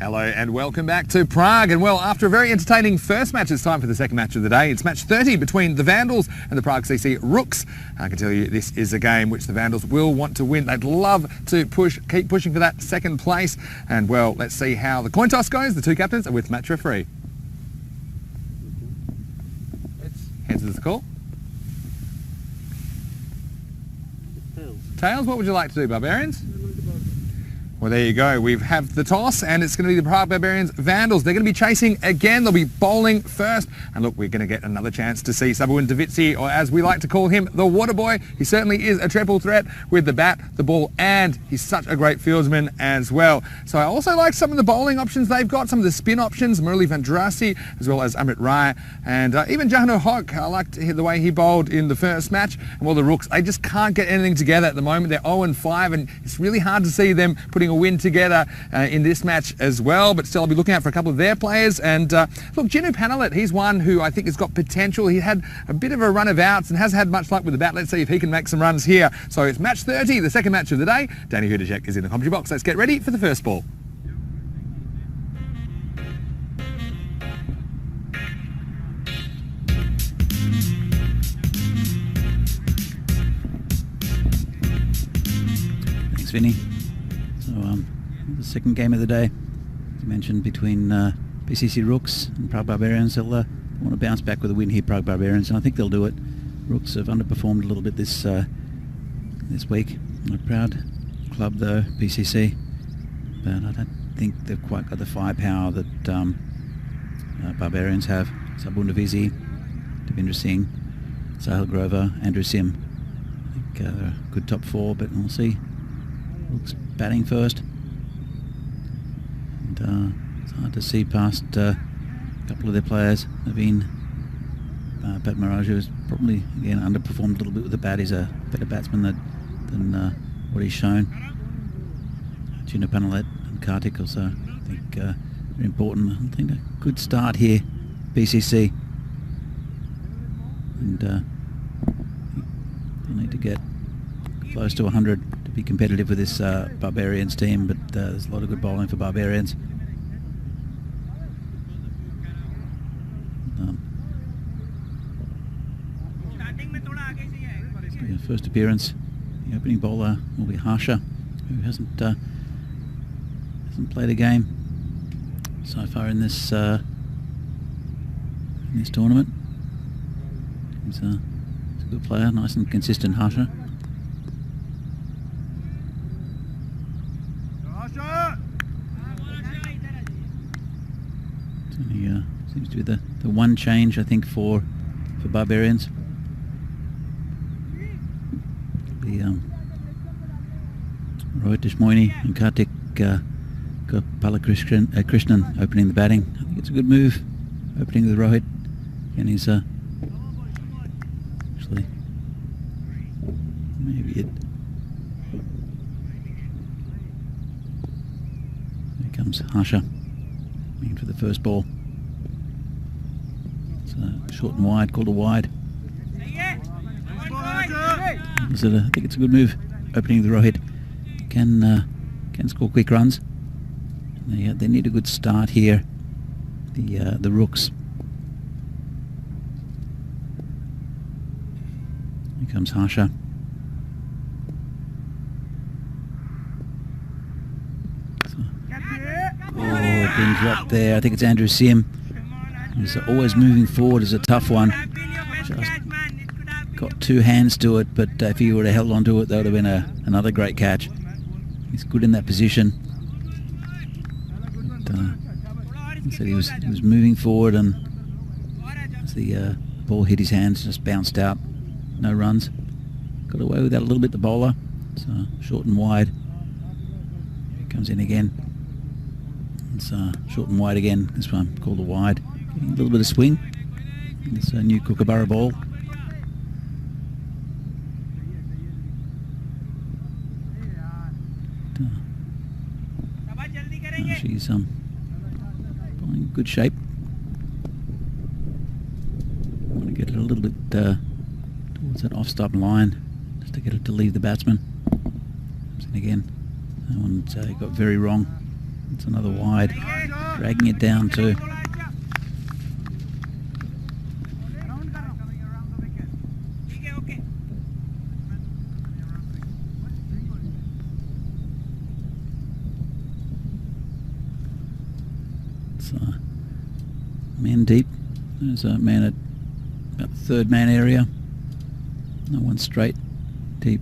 Hello and welcome back to Prague. And well, after a very entertaining first match, it's time for the second match of the day. It's match 30 between the Vandals and the Prague CC Rooks. I can tell you this is a game which the Vandals will want to win. They'd love to keep pushing for that second place. And well, let's see how the coin toss goes. The two captains are with match referee. Heads is the call. Tails, what would you like to do, Barbarians? Well, there you go. We have the toss, and it's going to be the Prague Barbarians Vandals. They're going to be chasing again. They'll be bowling first. And look, we're going to get another chance to see Sabowin Davitsi, or as we like to call him, the water boy. He certainly is a triple threat with the bat, the ball, and he's such a great fieldsman as well. So I also like some of the bowling options they've got, some of the spin options, Murali Vandrasi, as well as Amrit Rai, and even Jahano Hogg. I liked the way he bowled in the first match. And well, the Rooks, they just can't get anything together at the moment. They're 0-5, and it's really hard to see them putting a win together in this match as well, but still I'll be looking out for a couple of their players. And look, Ginu Panalit, he's one who I think has got potential. He had a bit of a run of outs and hasn't had much luck with the bat. Let's see if he can make some runs here. So it's match 30, the second match of the day. Danny Hudacek is in the commentary box. Let's get ready for the first ball. Thanks, Vinny. So the second game of the day, as you mentioned, between PCC Rooks and Prague Barbarians. They'll want to bounce back with a win here, Prague Barbarians, and I think they'll do it. Rooks have underperformed a little bit this week. A proud club though, PCC, but I don't think they've quite got the firepower that Barbarians have. Sabowin Davitsi, Devendra Singh, Sahil Grover, Andrew Sim. I think they're a good top four, but we'll see. Rooks batting first, and it's hard to see past a couple of their players. Naveen Patmaraju has probably again underperformed a little bit with the bat. He's a better batsman than what he's shown. Ginu Panalit and Kartik also, I think, very important. I think a good start here, BCC, and they'll need to get close to 100 to be competitive with this Barbarians team, but there's a lot of good bowling for Barbarians. First appearance, the opening bowler will be Harsha, who hasn't played a game so far in this tournament. He's a good player, nice and consistent, Harsha. He seems to be the one change, I think, for Barbarians. Rohit Deshmoini and Kartik Krishnan opening the batting. I think it's a good move, opening with Rohit, and he's actually maybe it. Here comes Harsha in for the first ball. It's short and wide, called a wide. So I think it's a good move, opening with Rohit. Can score quick runs. They need a good start here, the Rooks. Here comes Harsha. Been dropped there. I think it's Andrew Sim. He's always moving forward is a tough one. Just got two hands to it, but if he would have held on to it, that would have been another great catch. He's good in that position. But, he said he was moving forward, and as the ball hit his hands, just bounced out. No runs. Got away with that a little bit, the bowler. So short and wide. Comes in again. It's short and wide again. This one called a wide. Getting a little bit of swing. It's a new Kookaburra ball. She's in good shape. Want to get it a little bit towards that off-stop line, just to get it to leave the batsman. And again, that one's got very wrong. It's another wide. dragging it down too. It's man deep. There's a man at about the third man area. No one straight deep.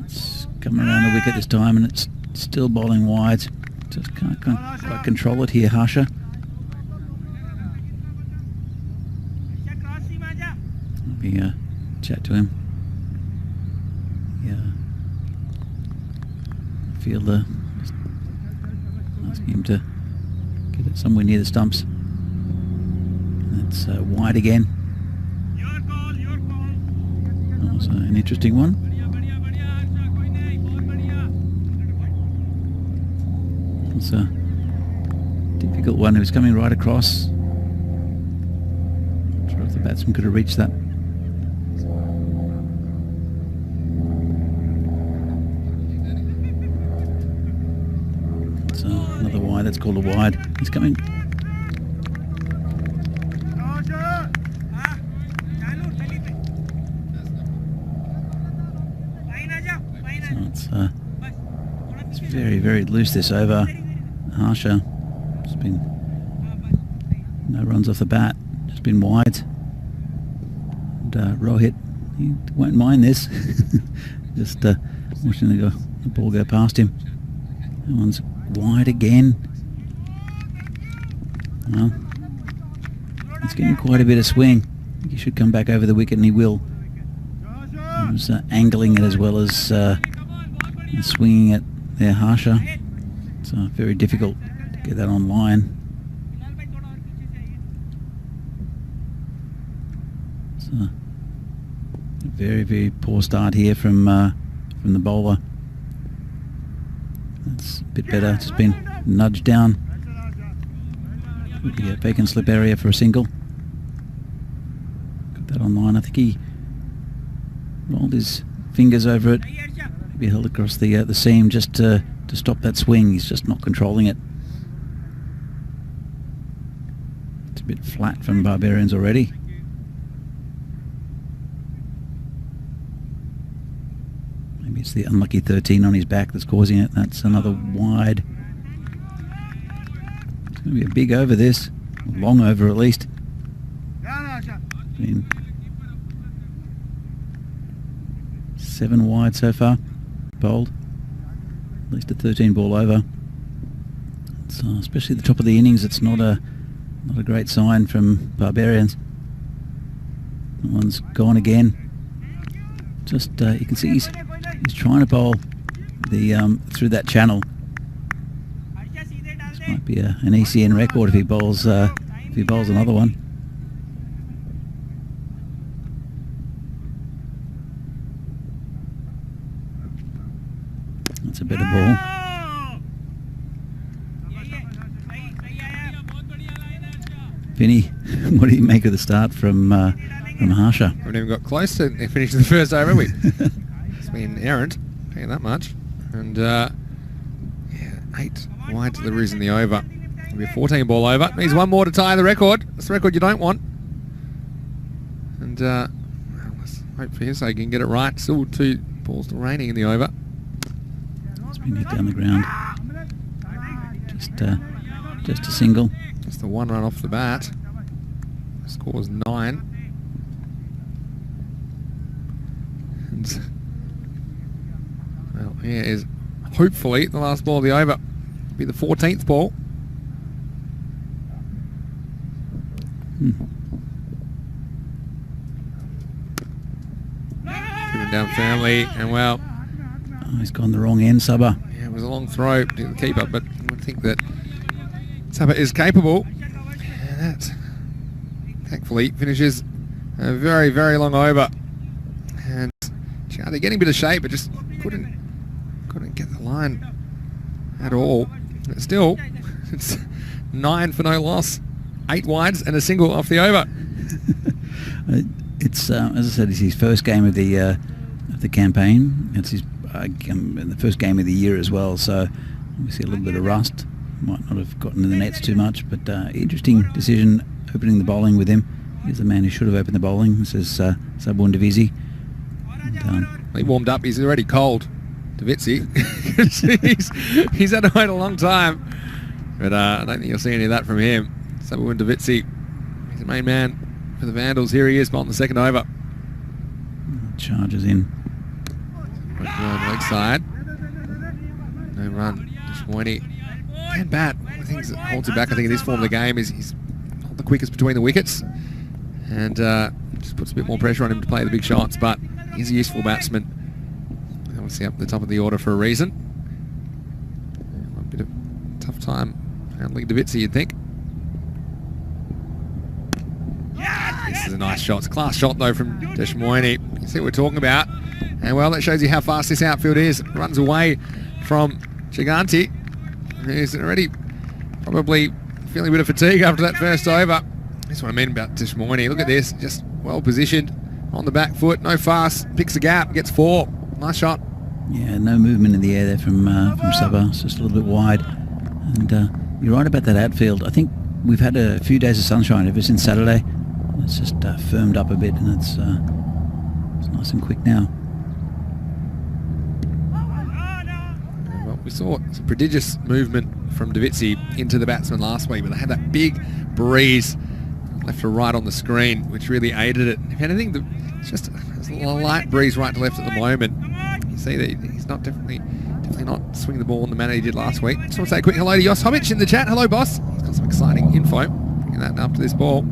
It's coming around the wicket this time, and it's still bowling wide. Just can't quite control it here, Harsha. Maybe chat to him. Yeah. Fielder just asking him to get it somewhere near the stumps. That's wide again. That was an interesting one. It's a difficult one. He was coming right across. Not sure if the batsman could have reached that. It's another wide. That's called a wide. He's coming. So it's very, very loose this over. Harsha, it's been no runs off the bat, just been wide. And Rohit, he won't mind this. Just watching the ball go past him. That one's wide again. Well, he's getting quite a bit of swing. I think he should come back over the wicket, and he will. He was angling it as well as swinging it there, Harsha. It's very difficult to get that on line. It's a very, very poor start here from the bowler. That's a bit better. It's been nudged down. Could be a bacon slip area for a single. Got that on line. I think he rolled his fingers over it. Maybe held across the seam just to stop that swing. He's just not controlling it. It's a bit flat from Barbarians already. Maybe it's the unlucky 13 on his back that's causing it. That's another wide. It's going to be a big over this. A long over at least. Been 7 wide so far. Bowled. At least a 13 ball over. It's, especially at the top of the innings, it's not a great sign from Barbarians. That one's gone again. Just you can see he's trying to bowl the through that channel. This might be an ECN record if he bowls another one. That's a better ball. Vinny, what do you make of the start from Harsha? We haven't even got close to finishing the first over, have we? It's been errant, I'll tell you that much. And yeah, 8 wide deliveries in the over. It'll be a 14 ball over. Needs one more to tie the record. That's the record you don't want. And well, let's hope for his sake he can get it right. Still 2 balls remaining in the over. Been hit down the ground. Just a single. Just the 1 run off the bat. The score is 9. And well, here is hopefully the last ball of the over. It'll be the 14th ball. Driven down firmly, and well. Oh, he's gone the wrong end, Subba. Yeah, it was a long throw to the keeper, but I would think that Subba is capable. And that thankfully finishes a very, very long over. And they're getting a bit of shape, but just couldn't get the line at all. But still, it's 9 for no loss, 8 wides and a single off the over. It's as I said, it's his first game of the campaign. It's his the first game of the year as well. So we see a little bit of rust might not have gotten in the nets too much, but interesting decision opening the bowling with him. He's the man who should have opened the bowling. This is Sabun Divisi. He warmed up. He's already cold. Davitsi. he's had to wait a long time. But I don't think you'll see any of that from him. Sabun Davitsi. He's the main man for the Vandals. Here he is, bowling the second over. Charges in. On leg side. No run. Deshmoini can bat. One of the things that holds him back, I think, in this form of the game is he's not the quickest between the wickets. And just puts a bit more pressure on him to play the big shots. But he's a useful batsman. Obviously up at the top of the order for a reason. A bit of tough time handling Davitsi, you'd think. This is a nice shot. It's a class shot, though, from Deshmoini. You see what we're talking about. And, well, that shows you how fast this outfield is. Runs away from Giganti, who's already probably feeling a bit of fatigue after that first over. That's what I mean about Deshmoini. Look at this. Just well positioned on the back foot. No fast. Picks a gap. Gets 4. Nice shot. Yeah, no movement in the air there from Sabah. It's just a little bit wide. And you're right about that outfield. I think we've had a few days of sunshine ever since Saturday. It's just firmed up a bit, and it's nice and quick now. Well, we saw some prodigious movement from Davitsi into the batsman last week, but they had that big breeze left to right on the screen, which really aided it. If anything, it's just a light breeze right to left at the moment. You see that he's not definitely not swinging the ball in the manner he did last week. Just want to say a quick hello to Jos Hobic in the chat. Hello, boss. He's got some exciting info. Bringing that up to this ball.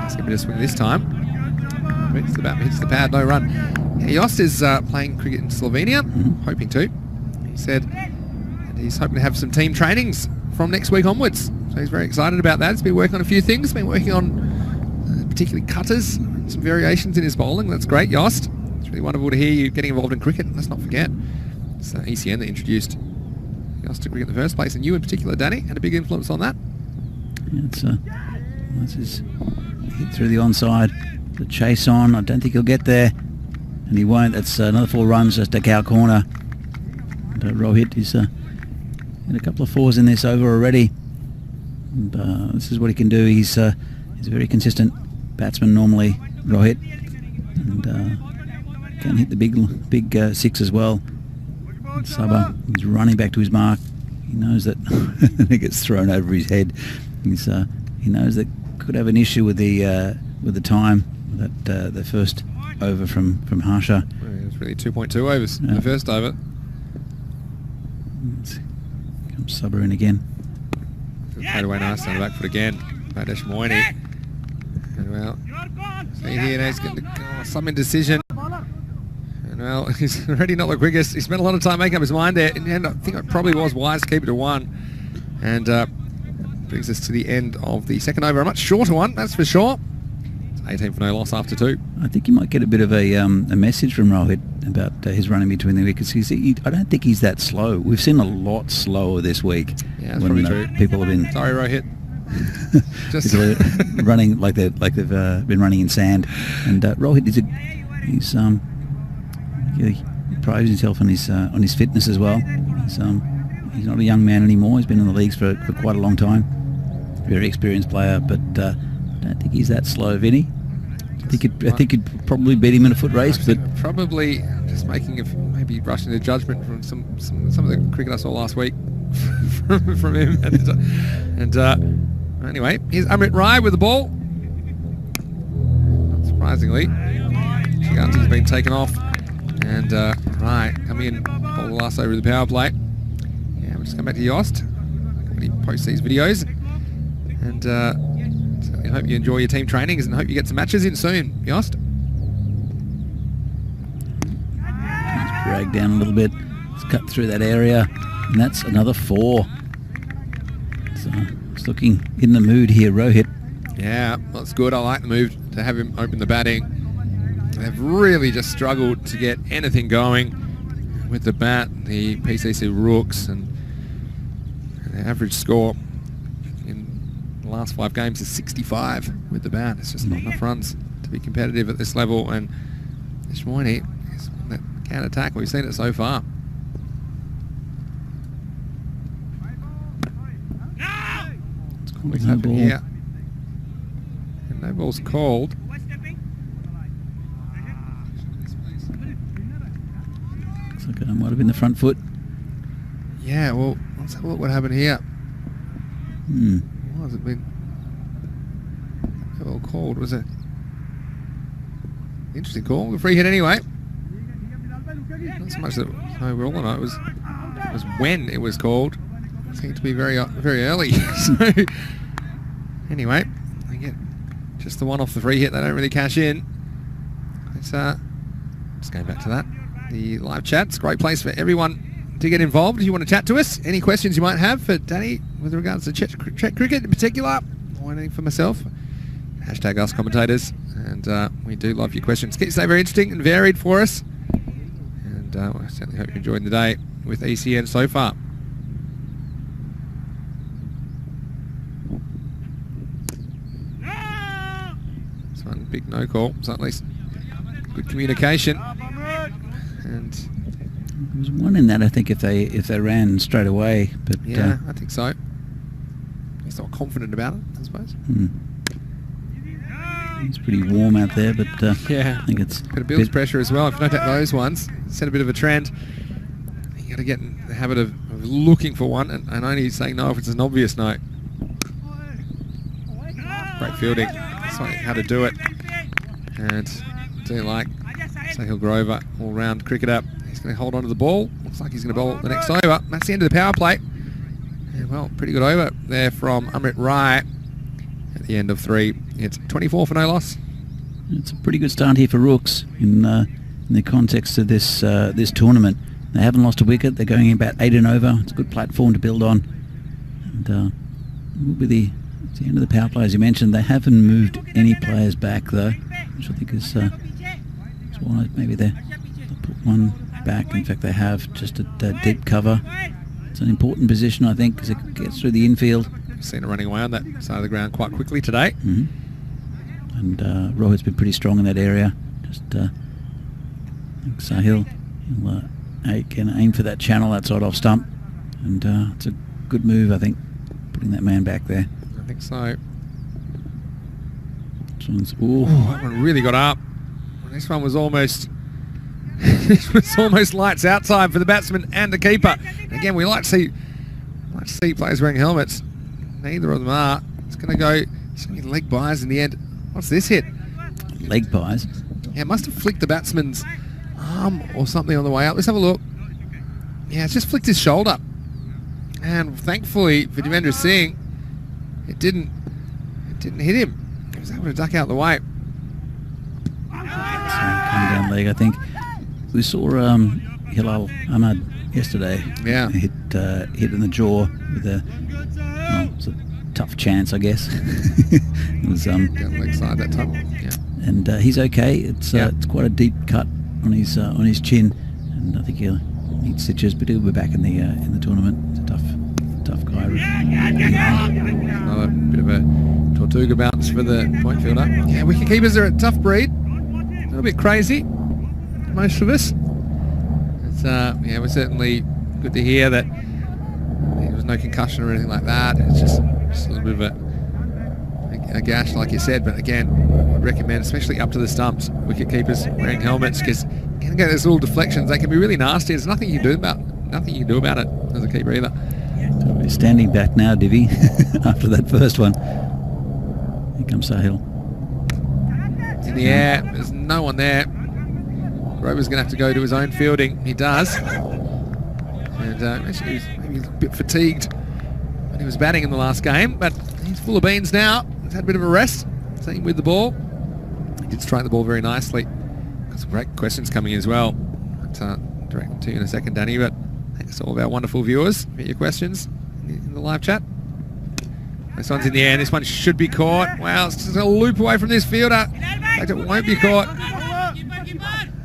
Let's give it a swing this time. Hits the bat, hits the pad, no run. Yeah, Jost is playing cricket in Slovenia, hoping to. He said and he's hoping to have some team trainings from next week onwards. So he's very excited about that. He's been working on a few things. Been working on particularly cutters, some variations in his bowling. That's great, Jost. It's really wonderful to hear you getting involved in cricket. Let's not forget, it's ECN that introduced Jost to cricket in the first place, and you in particular, Danny, had a big influence on that. Yeah, that's his hit through the onside. The chase on. I don't think he'll get there, and he won't. That's another 4 runs, just a cow corner. And Rohit is had a couple of 4s in this over already. And, this is what he can do. He's a very consistent batsman normally, Rohit, and can hit the big 6 as well. And Sabah, he's running back to his mark. He knows that it gets thrown over his head. He knows that could have an issue with the time that the first over from Harsha. It was really 2.2 overs in the first over. Comes Sabah in again. Played away nice on the back foot again by Deshmoini. And well, see here now he's getting some indecision. And well, he's already not the quickest. He spent a lot of time making up his mind there. And I think it probably was wise to keep it to 1. And brings us to the end of the second over. A much shorter one, that's for sure. It's 18 for no loss after 2. I think you might get a bit of a message from Rohit about his running between the wickets. I don't think he's that slow. We've seen a lot slower this week. Yeah, that's probably true. People have been... Sorry, Rohit. Just running like they've been running in sand. And Rohit he prides himself on his fitness as well. He's not a young man anymore. He's been in the leagues for quite a long time. Very experienced player, but I don't think he's that slow, Vinny. I think he'd probably beat him in a foot race, but probably just maybe rushing to judgment from some of the cricket I saw last week from him. And anyway, here's Amrit Rai with the ball. Not surprisingly, Giganti's been taken off, and Rai coming in for the last over of the power play. Yeah, we'll just come back to Jost when he posts these videos, and certainly hope you enjoy your team trainings and hope you get some matches in soon, Jost. He's dragged down a little bit. It's cut through that area, and that's another 4. So it's looking in the mood here, Rohit. Yeah, that's good. I like the move to have him open the batting. They've really just struggled to get anything going with the bat. The PCC Rooks and the average score in the last 5 games is 65 with the bat. It's just not enough runs to be competitive at this level. And Deshmoini is that counter-attack. We've seen it so far. What's No happened ball. here? And no ball's called. Looks like it might have been the front foot. Yeah, well, let's have a look what happened here. Why has it been well called? Was it interesting call? The free hit anyway. Not so much that overall on it was when it was called. It seemed to be very early. So anyway, they get just the one off the free hit. They don't really cash in. Let's just going back to that. The live chat's a great place for everyone to get involved. If you want to chat to us, any questions you might have for Danny with regards to Czech cricket in particular, or anything for myself, hashtag us commentators, and we do love your questions. Keep stay very interesting and varied for us, and I certainly hope you're enjoying the day with ECN so far. This one, big no call, so at least good communication. And there was one in that, I think, if they ran straight away, but yeah, I think so. He's not confident about it, I suppose. It's pretty warm out there, but yeah, I think it's got to build pressure as well. If you don't take those ones, set a bit of a trend. You got to get in the habit of looking for one and only saying no if it's an obvious no. Great fielding. That's how to do it. And do like Sahil Grover, all-round cricketer. He's going to hold on to the ball. Looks like he's going to bowl the next over. That's the end of the power play. And well, pretty good over there from Amrit Rai at the end of 3. It's 24 for no loss. It's a pretty good start here for Rooks in the context of this this tournament. They haven't lost a wicket. They're going about 8 and over. It's a good platform to build on. And will be the end of the power play, as you mentioned. They haven't moved any players back though, which I think is why maybe they'll put one back. In fact, they have just a deep cover. It's an important position, I think, because it gets through the infield. Seen it running away on that side of the ground quite quickly today. And Rohit's been pretty strong in that area. Just I think Sahil can aim for that channel outside off stump, and it's a good move, I think, putting that man back there. I think so. Ooh. That one really got up. This one was almost this was almost lights out time for the batsman and the keeper. Again, we like to see players wearing helmets. Neither of them are. It's going to go so many leg byes in the end. What's this hit? Leg byes? Yeah, it must have flicked the batsman's arm or something on the way up. Let's have a look. Yeah, it's just flicked his shoulder. And thankfully for Devendra Singh, it didn't hit him. He was able to duck out the way. Come down leg, I think. We saw Hilal Ahmad yesterday. Yeah. Hit in the jaw with a tough chance, I guess. It was Down the leg side that time. Yeah. And he's okay. It's quite a deep cut on his chin, and I think he'll need stitches, but he'll be back in the tournament. It's a tough guy. Another bit of a Tortuga bounce for the point fielder. Yeah, wicket keepers are a tough breed. A little bit crazy, most of us. It's yeah, we're certainly good to hear that there was no concussion or anything like that. It's just a little bit of a gash, like you said. But again, I'd recommend, especially up to the stumps, wicket keepers wearing helmets, because you can get those little deflections. They can be really nasty. There's nothing you can do about it as a keeper either. So we're standing back now, Divi, after that first one. Here comes Sahil. It's in the air. There's no one there. Grover's going to have to go to his own fielding. He does. And actually, he's maybe a bit fatigued when he was batting in the last game, but he's full of beans now. He's had a bit of a rest. Same with the ball. He did strike the ball very nicely. Got some great questions coming in as well. I'll direct them to you in a second, Danny, but thanks to all of our wonderful viewers for your questions in the live chat. This one's in the air, and this one should be caught. Wow, it's just a loop away from this fielder. In fact, it won't be caught.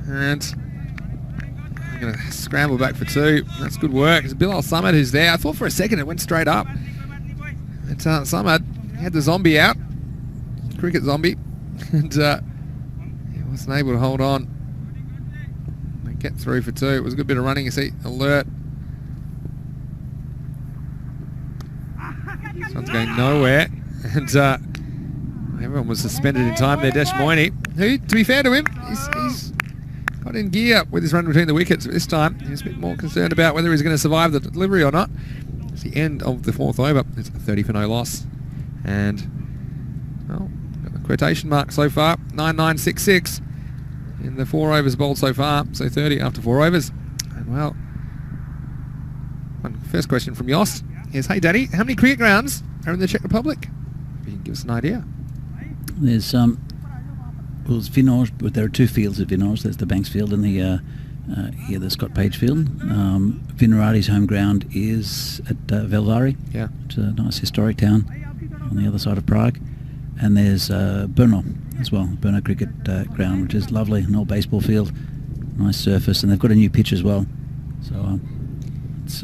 And I'm going to scramble back for 2. That's good work. It's Bilal Samad who's there. I thought for a second it went straight up. And Samad had the zombie out. Cricket zombie. And he wasn't able to hold on and get through for 2. It was a good bit of running. You see, alert. This one's going nowhere. And everyone was suspended in time there. Des Moines, who, to be fair to him, he's got in gear with his run between the wickets. But this time, he was a bit more concerned about whether he's going to survive the delivery or not. It's the end of the 4th over. It's a 30 for no loss. And, well, got the quotation mark so far, 9966 in the 4 overs bowled so far. So 30 after 4 overs. And, well, first question from Yost is, hey, Daddy, how many cricket grounds are in the Czech Republic? If you can give us an idea. There's there's Vinors, but there are 2 fields at Vinors. There's the Banks Field and the Scott Page Field. Vinorati's home ground is at Velvari. Yeah, it's a nice historic town on the other side of Prague. And there's Brno as well, Brno Cricket Ground, which is lovely, an old baseball field, nice surface, and they've got a new pitch as well. So it's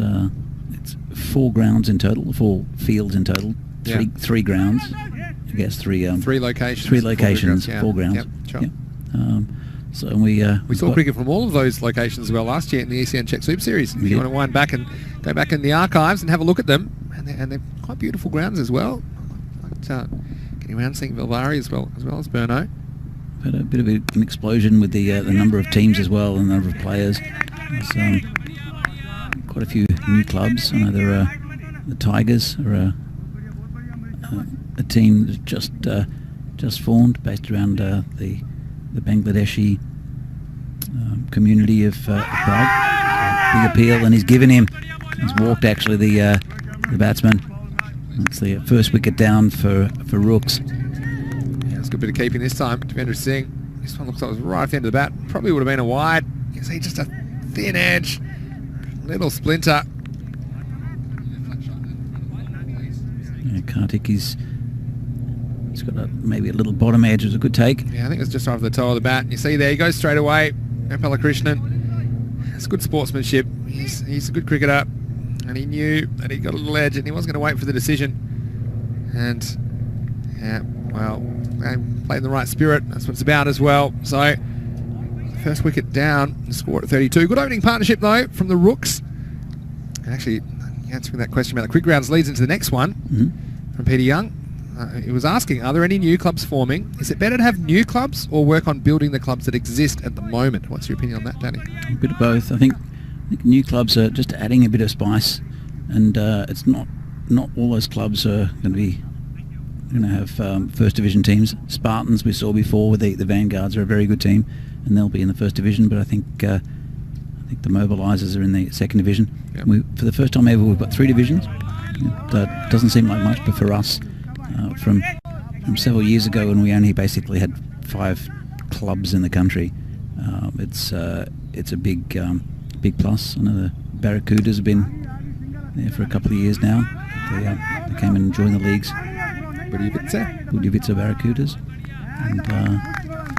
4 grounds in total, 4 fields in total, three grounds. I guess 3 locations. 3 locations, 4 grounds. Yep, sure. Yeah. So we saw cricket from all of those locations as well last year in the ECN Czech Super Series. If you want to wind back and go back in the archives and have a look at them, and they're quite beautiful grounds as well. Getting around seeing Velvari as well as Brno. Had a bit of an explosion with the number of teams as well, and the number of players. There's quite a few new clubs. I know there are the Tigers are a team that's just formed based around the Bangladeshi community of Prague. Big appeal, and he's walked actually the batsman. It's the first wicket down for Rooks. Yeah, it's a good bit of keeping this time. Devendra Singh. This one looks like it was right at the end of the bat. Probably would have been a wide. You see just a thin edge, little splinter. Yeah, Kartik, he's got maybe a little bottom edge. It was a good take. Yeah, I think it's just right off the toe of the bat. You see there, he goes straight away. Krishnan. It's good sportsmanship. He's a good cricketer, and he knew that he got a little edge, and he wasn't going to wait for the decision. And yeah, well, they played in the right spirit. That's what it's about as well. So first wicket down, the score at 32. Good opening partnership though from the Rooks. And actually, answering that question about the quick grounds leads into the next one from Peter Young. He was asking, are there any new clubs forming? Is it better to have new clubs or work on building the clubs that exist at the moment? What's your opinion on that, Danny? A bit of both. I think new clubs are just adding a bit of spice, and it's not all those clubs are going to have first division teams. Spartans we saw before with the Vanguards are a very good team, and they'll be in the first division. But I think the Mobilisers are in the second division. Yep. For the first time ever, we've got 3 divisions. It doesn't seem like much, but for us, from several years ago when we only basically had 5 clubs in the country, it's a big plus. I know the Barracudas have been there for a couple of years now. They came and joined the leagues. Budějovice Barracudas, and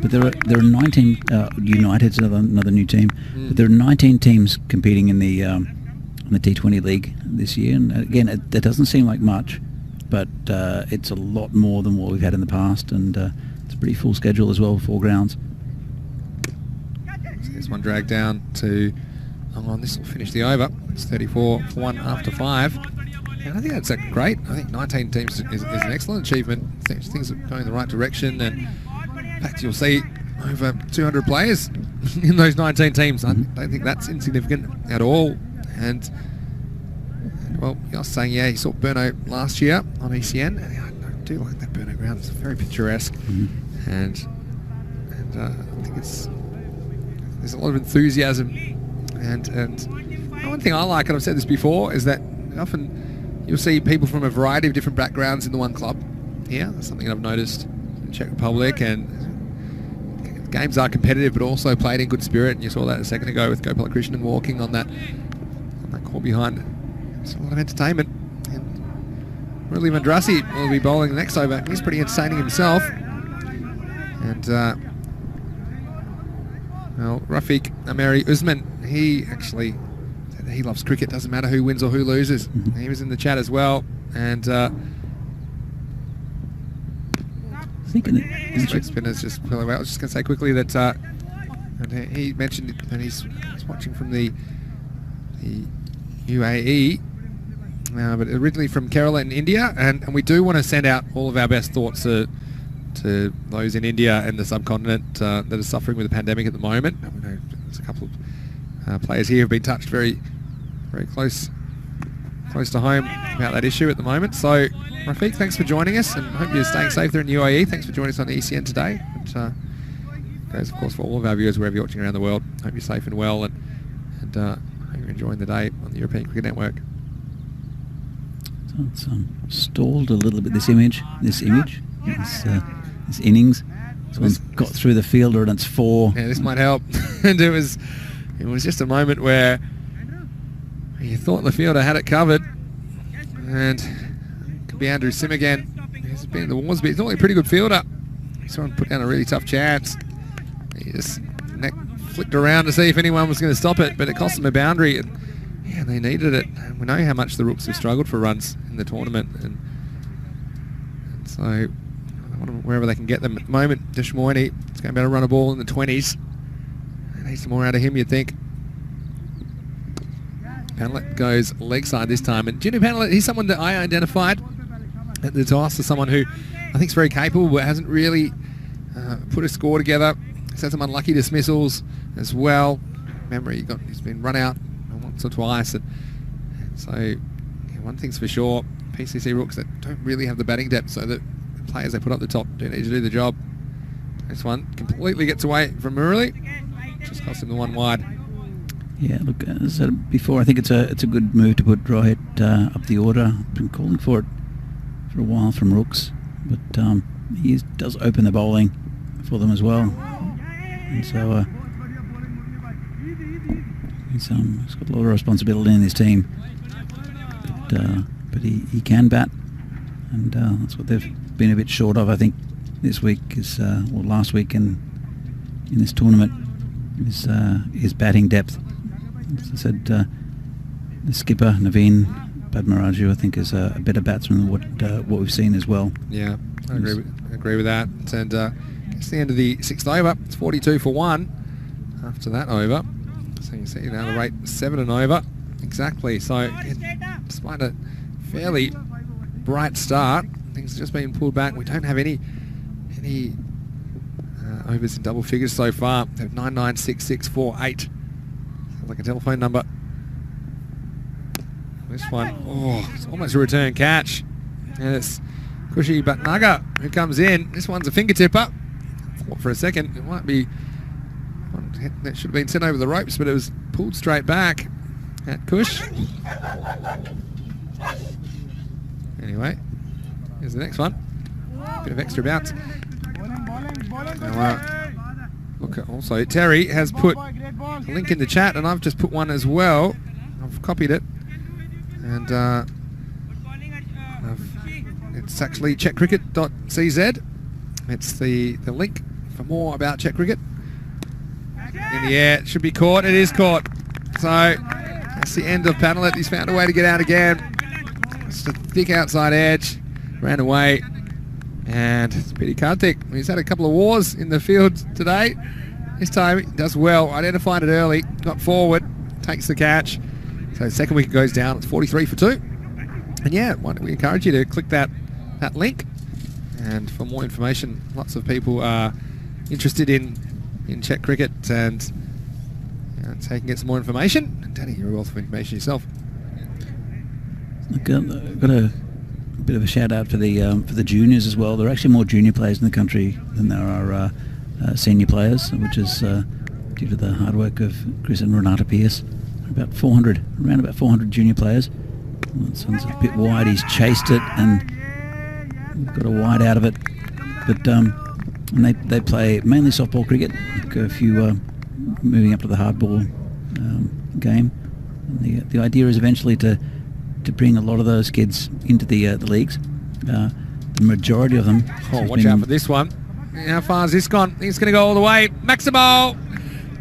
but there are 19 United's another new team. But there are 19 teams competing in the T20 league this year, and again, that doesn't seem like much, but it's a lot more than what we've had in the past, and it's a pretty full schedule as well, 4 grounds. So this one dragged down to, this will finish the over. It's 34 for 1 after 5. And I think that's great. I think 19 teams is an excellent achievement. Things are going in the right direction, and in fact you'll see over 200 players in those 19 teams. I don't think that's insignificant at all. And well, I was saying, he saw Brno last year on ECN. And I do like that Brno ground. It's very picturesque, and I think there's a lot of enthusiasm. And one thing I like, and I've said this before, is that often you'll see people from a variety of different backgrounds in the one club. Yeah, that's something I've noticed in the Czech Republic, and games are competitive but also played in good spirit, and you saw that a second ago with Gopal Krishnan walking on that call behind. It's a lot of entertainment. And Murali Mandrasi will be bowling the next over. He's pretty entertaining himself. And Rafiq Ameri Usman, he actually said that he loves cricket, doesn't matter who wins or who loses. He was in the chat as well, and I think spinners just really well. I was just going to say quickly that and he mentioned that he's watching from the UAE, but originally from Kerala in India, and we do want to send out all of our best thoughts to those in India and the subcontinent that are suffering with the pandemic at the moment. I know there's a couple of players here who have been touched very, very close to home about that issue at the moment. So, Rafiq, thanks for joining us, and hope you're staying safe there in UAE. Thanks for joining us on ECN today. And, goes, of course, for all of our viewers wherever you're watching around the world. Hope you're safe and well, and hope you're enjoying the day on the European Cricket Network. So it's stalled a little bit. This innings. This innings. This one's got through the fielder and it's 4. Yeah, this might help. And it was just a moment where you thought the fielder had it covered, and it could be Andrew Sim again. He's been in the wars, but he's normally a pretty good fielder. He saw him put down a really tough chance. He just neck flicked around to see if anyone was going to stop it, but it cost them a boundary. And yeah, they needed it. And we know how much the Rooks have struggled for runs in the tournament, and so wherever they can get them at the moment. Deshmoini is going to be able to run a ball in the 20s. They need some more out of him, you'd think. Panellet goes leg side this time, and Junior Panellet, he's someone that I identified at the toss as someone who I think is very capable, but hasn't really put a score together. He's had some unlucky dismissals as well. Remember, he's been run out once or twice, and so yeah, one thing's for sure: PCC Rooks that don't really have the batting depth, so that the players they put up the top do need to do the job. This one completely gets away from Murali, just cost him the 1 wide. Yeah, look, as I said before, I think it's a good move to put Rohit up the order. I've been calling for it for a while from Rooks, but he does open the bowling for them as well, and so he's got a lot of responsibility in his team. But he can bat, and that's what they've been a bit short of, I think, this week or last week in this tournament is batting depth. As I said, the skipper Naveen Padmaraju, I think, is a better batsman than what we've seen as well. Yeah, I agree with that. And it's the end of the 6th over. It's 42 for 1 after that over. So you see now the rate 7 and over exactly. So despite a fairly bright start, things have just been pulled back. We don't have any overs in double figures so far. They have 996648. Sounds like a telephone number. This one, it's almost a return catch, and it's Kushi Bhatnagar who comes in. This one's a finger tipper. Thought for a second it might be one that should have been sent over the ropes, but it was pulled straight back at Kush. Anyway, here's the next one. Bit of extra bounce. Now, look at also Terry has put a link in the chat, and I've just put one as well. I've copied it, and it's actually czechcricket.cz. It's the link for more about Czech cricket. In the air, it should be caught. It is caught. So that's the end of Panellet. He's found a way to get out again. It's a thick outside edge. Ran away. And it's Pity Karthik. He's had a couple of wars in the field today. This time he does well. Identified it early. Got forward. Takes the catch. So second wicket goes down. It's 43 for 2. And yeah, we encourage you to click that link. And for more information, lots of people are interested in Czech cricket, and so you can get some more information. And Danny, you're a wealth of information yourself. Look, I've got a bit of a shout out for the juniors as well. There are actually more junior players in the country than there are senior players, which is due to the hard work of Chris and Renata Pierce. Around about 400 junior players. Well, this one's a bit wide. He's chased it and got a wide out of it. But and they play mainly softball cricket. Like a few moving up to the hardball game. And the idea is eventually to bring a lot of those kids into the leagues. The majority of them. Oh, watch out for this one. How far has this gone? I think it's going to go all the way. Maximo!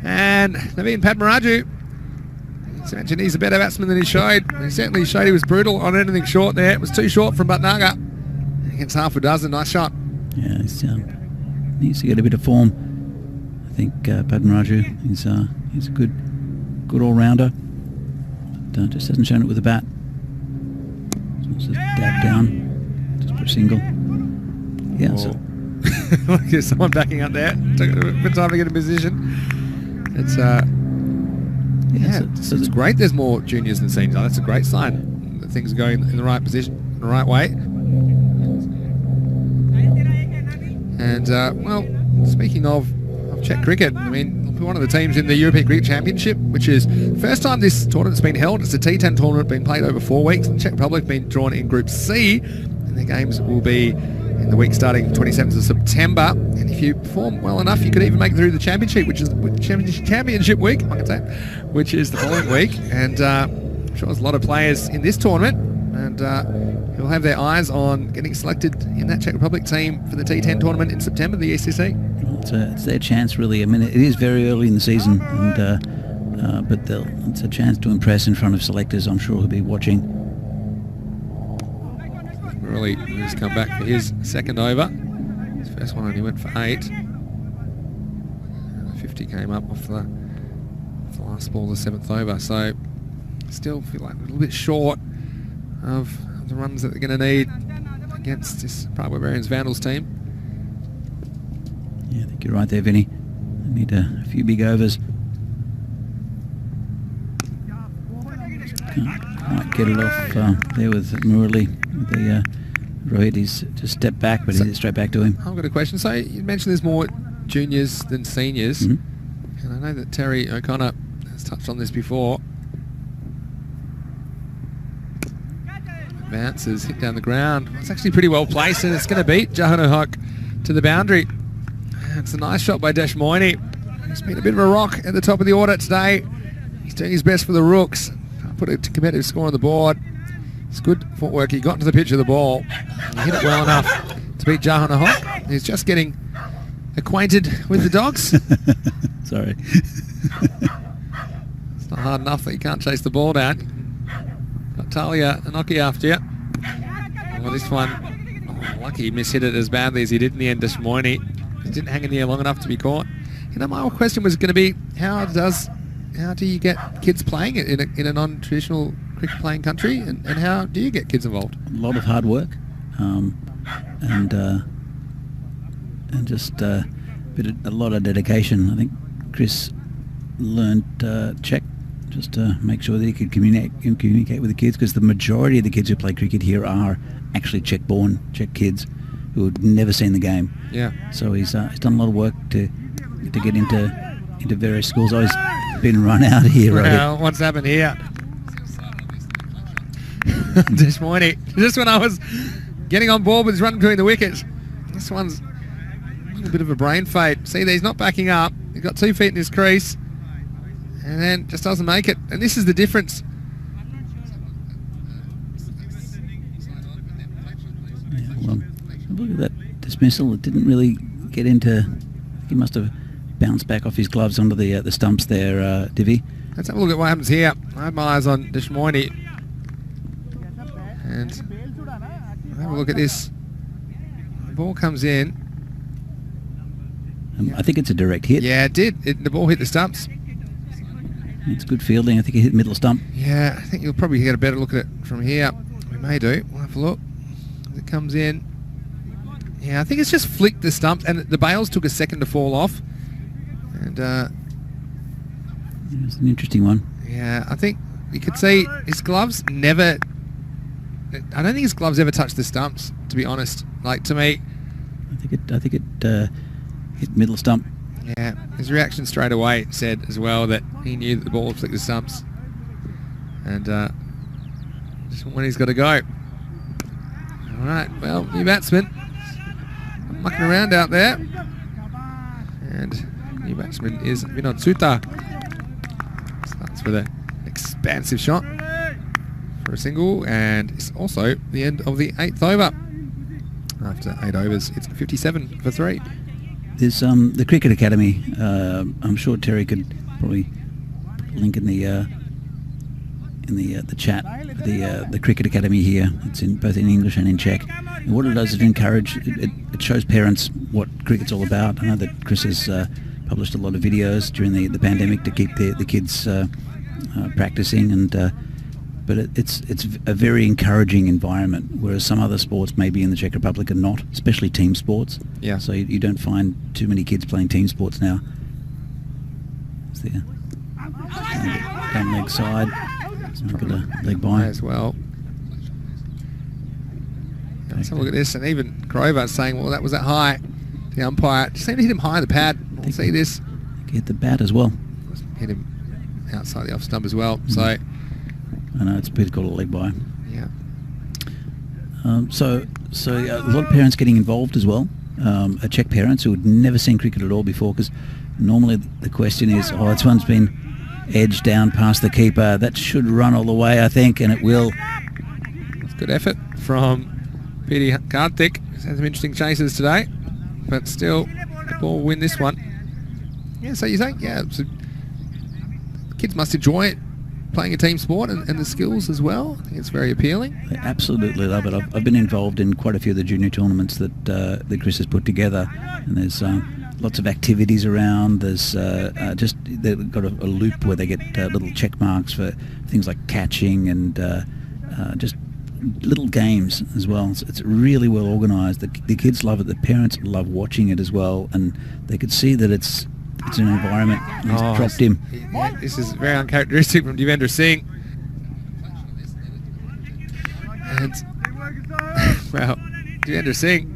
And Naveen Padmaraju. He's mentioned he's a better batsman than he showed. He certainly showed he was brutal on anything short there. It was too short from Bhatnagar. Against half a dozen. Nice shot. Yeah, he needs to get a bit of form. I think Padmaraju, he's a good all-rounder. But just hasn't shown it with the bat. Just dab down. Just for a single. Yeah, so there's someone backing up there. Took a bit of time to get in position. It's it's great. There's more juniors than seniors. That's a great sign that things are going in the right position, in the right way. And well, speaking of Czech cricket, I mean, one of the teams in the European Cricket Championship, which is the first time this tournament's been held. It's a T10 tournament, been played over 4 weeks. And the Czech Republic been drawn in Group C, and the games will be in the week starting 27th of September. And if you perform well enough, you could even make it through the championship, which is championship week, I can say, which is the following week. And I'm sure there's a lot of players in this tournament, and who'll have their eyes on getting selected in that Czech Republic team for the T10 tournament in September, the ECC. It's their chance, really. I mean, it is very early in the season, and but it's a chance to impress in front of selectors, I'm sure, who'll be watching. Really has come back for his second over. His first one only went for 8. 50 came up off the last ball, the 7th over. So still feel like a little bit short of the runs that they're going to need against this Prague Barbarians Vandals team. Yeah, I think you're right there, Vinny. They need a few big overs. Might get it off there with Murali. The Rohit, he's just stepped back, but he's straight back to him. I've got a question. So you mentioned there's more juniors than seniors, and I know that Terry O'Connor has touched on this before. Advances, hit down the ground. It's actually pretty well placed, and it's going to beat Jahan O'Huck to the boundary. It's a nice shot by Desh Moini. He's been a bit of a rock at the top of the order today. He's doing his best for the Rooks. Put a competitive score on the board. It's good footwork. He got into the pitch of the ball. He hit it well enough to beat Jahan O'Huck. He's just getting acquainted with the dogs. Sorry. It's not hard enough that you can't chase the ball down. Got Talia Anoki after you. Well, this one, lucky he mishit it as badly as he did in the end this morning. He didn't hang in the air long enough to be caught. You know, my whole question was going to be, how do you get kids playing it in a non-traditional cricket playing country, and how do you get kids involved? A lot of hard work, and just a lot of dedication. I think Chris learned Czech just to make sure that he could communicate with the kids, because the majority of the kids who play cricket here are actually Czech-born, Czech kids who had never seen the game. Yeah. So he's done a lot of work to get into various schools. I've been run out here. Well, what's happened here? This morning, just when I was getting on board with his run between the wickets, this one's a bit of a brain fade. See, he's not backing up. He's got 2 feet in his crease, and then just doesn't make it. And this is the difference. Yeah, well, look at that dismissal. It didn't really get into. He must have bounced back off his gloves onto the stumps there, Divi. Let's have a look at what happens here. I have my eyes on Deshmoini. And have a look at this. The ball comes in. I think it's a direct hit. Yeah, it did. The ball hit the stumps. It's good fielding. I think it hit middle stump. Yeah, I think you'll probably get a better look at it from here. We may do. We'll have a look. As it comes in. Yeah, I think it's just flicked the stumps, and the bails took a second to fall off. And it's an interesting one. Yeah, I think you could see his gloves never. I don't think his gloves ever touched the stumps, to be honest. Like, to me, I think it hit middle stump. Yeah, his reaction straight away said as well that he knew that the ball would flick the stumps, and just when he's got to go. All right, well, new batsman mucking around out there, and new batsman is Vinod Sutta. Starts with an expansive shot for a single, and it's also the end of the 8th over. After 8 overs, it's 57 for 3. There's the Cricket Academy. I'm sure Terry could probably link in the chat. The Cricket Academy here. It's in both in English and in Czech. And what it does is it shows parents what cricket's all about. I know that Chris has published a lot of videos during the pandemic to keep the kids practicing, and but it's a very encouraging environment, whereas some other sports maybe in the Czech Republic are not, especially team sports. Yeah. So you don't find too many kids playing team sports now. It's there. Down leg side. Look at a leg by. As well. Let's have a look at this, and even Grover saying, well, that was that high. The umpire just seemed to hit him high in the pad. We'll see this. Hit the bat as well. Hit him outside the off stump as well. So, I know it's pretty called a leg by. yeah. So a lot of parents getting involved as well. Czech parents who had never seen cricket at all before, because normally the question is, oh, this one's been edged down past the keeper. That should run all the way, I think, and it will. That's good effort from Petey Kartik. He's had some interesting chases today, but still, the ball will win this one. Yeah, so you think, yeah, so kids must enjoy it, playing a team sport, and the skills as well. I think it's very appealing. They absolutely love it. I've been involved in quite a few of the junior tournaments that Chris has put together, and there's lots of activities around. There's just they've got a loop where they get little check marks for things like catching and just little games as well. So it's really well organised. The kids love it. The parents love watching it as well, and they could see that it's an environment. He's dropped him. Yeah, this is very uncharacteristic from Devendra Singh. And well, Devendra Singh,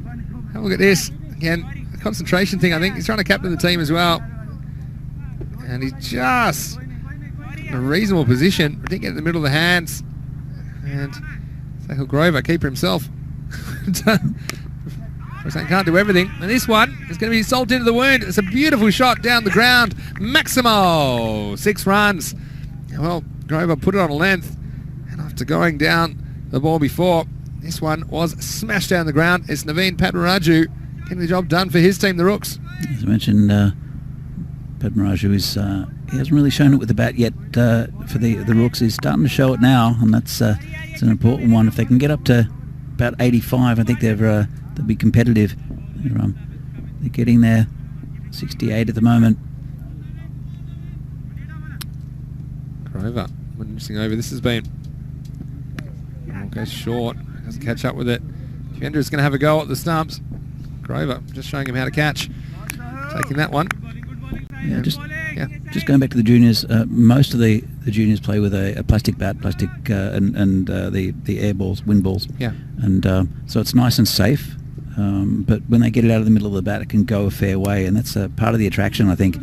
have a look at this again. A concentration thing. I think he's trying to captain the team as well, and he's just in a reasonable position. Didn't get in the middle of the hands, and Sahil Grover, keeper himself. Can't do everything. And this one is going to be salt into the wound. It's a beautiful shot down the ground. Maximo, 6 runs. Well, Grover put it on a length, and after going down the ball before, this one was smashed down the ground. It's Naveen Padmaraju getting the job done for his team, the Rooks. As I mentioned, Padmaraju is he hasn't really shown it with the bat yet for the Rooks. He's starting to show it now, and that's it's an important one. If they can get up to about 85, I think they'll be competitive. They're getting there. 68 at the moment. Grover, one interesting over. This has been. Goes short. Doesn't catch up with it. Devendra's going to have a go at the stumps. Grover just showing him how to catch. Taking that one. Yeah, just going back to the juniors. Most of the juniors play with a plastic bat, and the air balls, wind balls. Yeah. And so it's nice and safe. But when they get it out of the middle of the bat, it can go a fair way, and that's part of the attraction, I think,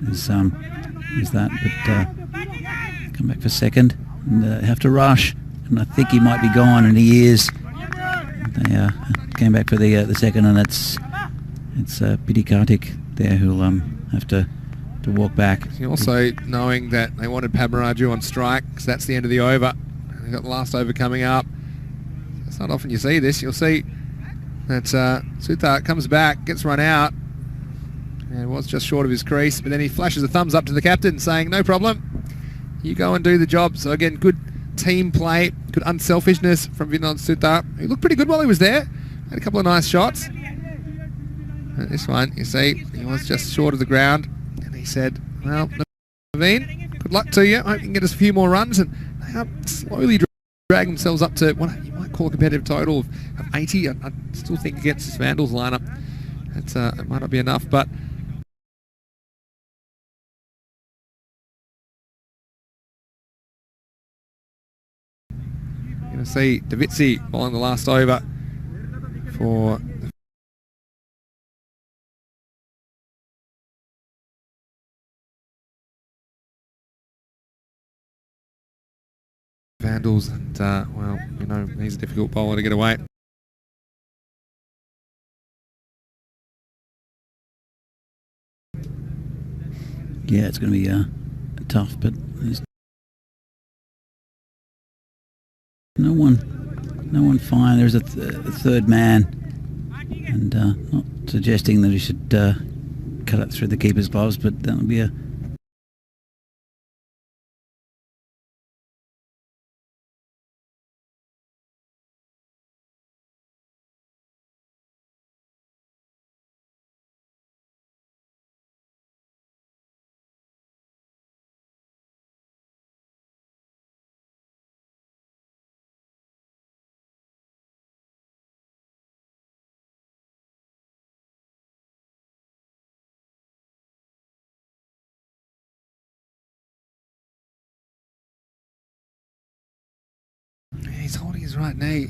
is that. But come back for second, and have to rush, and I think he might be gone, and he is. They came back for the second, and it's Petey Kartik there who'll have to walk back. Also knowing that they wanted Padmaraju on strike, because that's the end of the over. They've got the last over coming up. It's not often you see this. You'll see that Suthar comes back, gets run out, and was just short of his crease, but then he flashes a thumbs up to the captain saying, no problem, you go and do the job. So again, good team play, good unselfishness from Vinod Suthar. He looked pretty good while he was there. Had a couple of nice shots. And this one, you see, he was just short of the ground, and he said, well, Naveen, good luck to you. I hope you can get us a few more runs. And they are slowly dragging themselves up to what you might call a competitive total of 80. I still think against this Vandals lineup, it might not be enough, but you're going to see Davitsi bowling the last over for the Vandals, and well, you know, he's a difficult bowler to get away. Yeah, it's going to be tough, but there's no one fine. There's a third man, and not suggesting that he should cut it through the keeper's gloves, but that'll be a he's holding his right knee,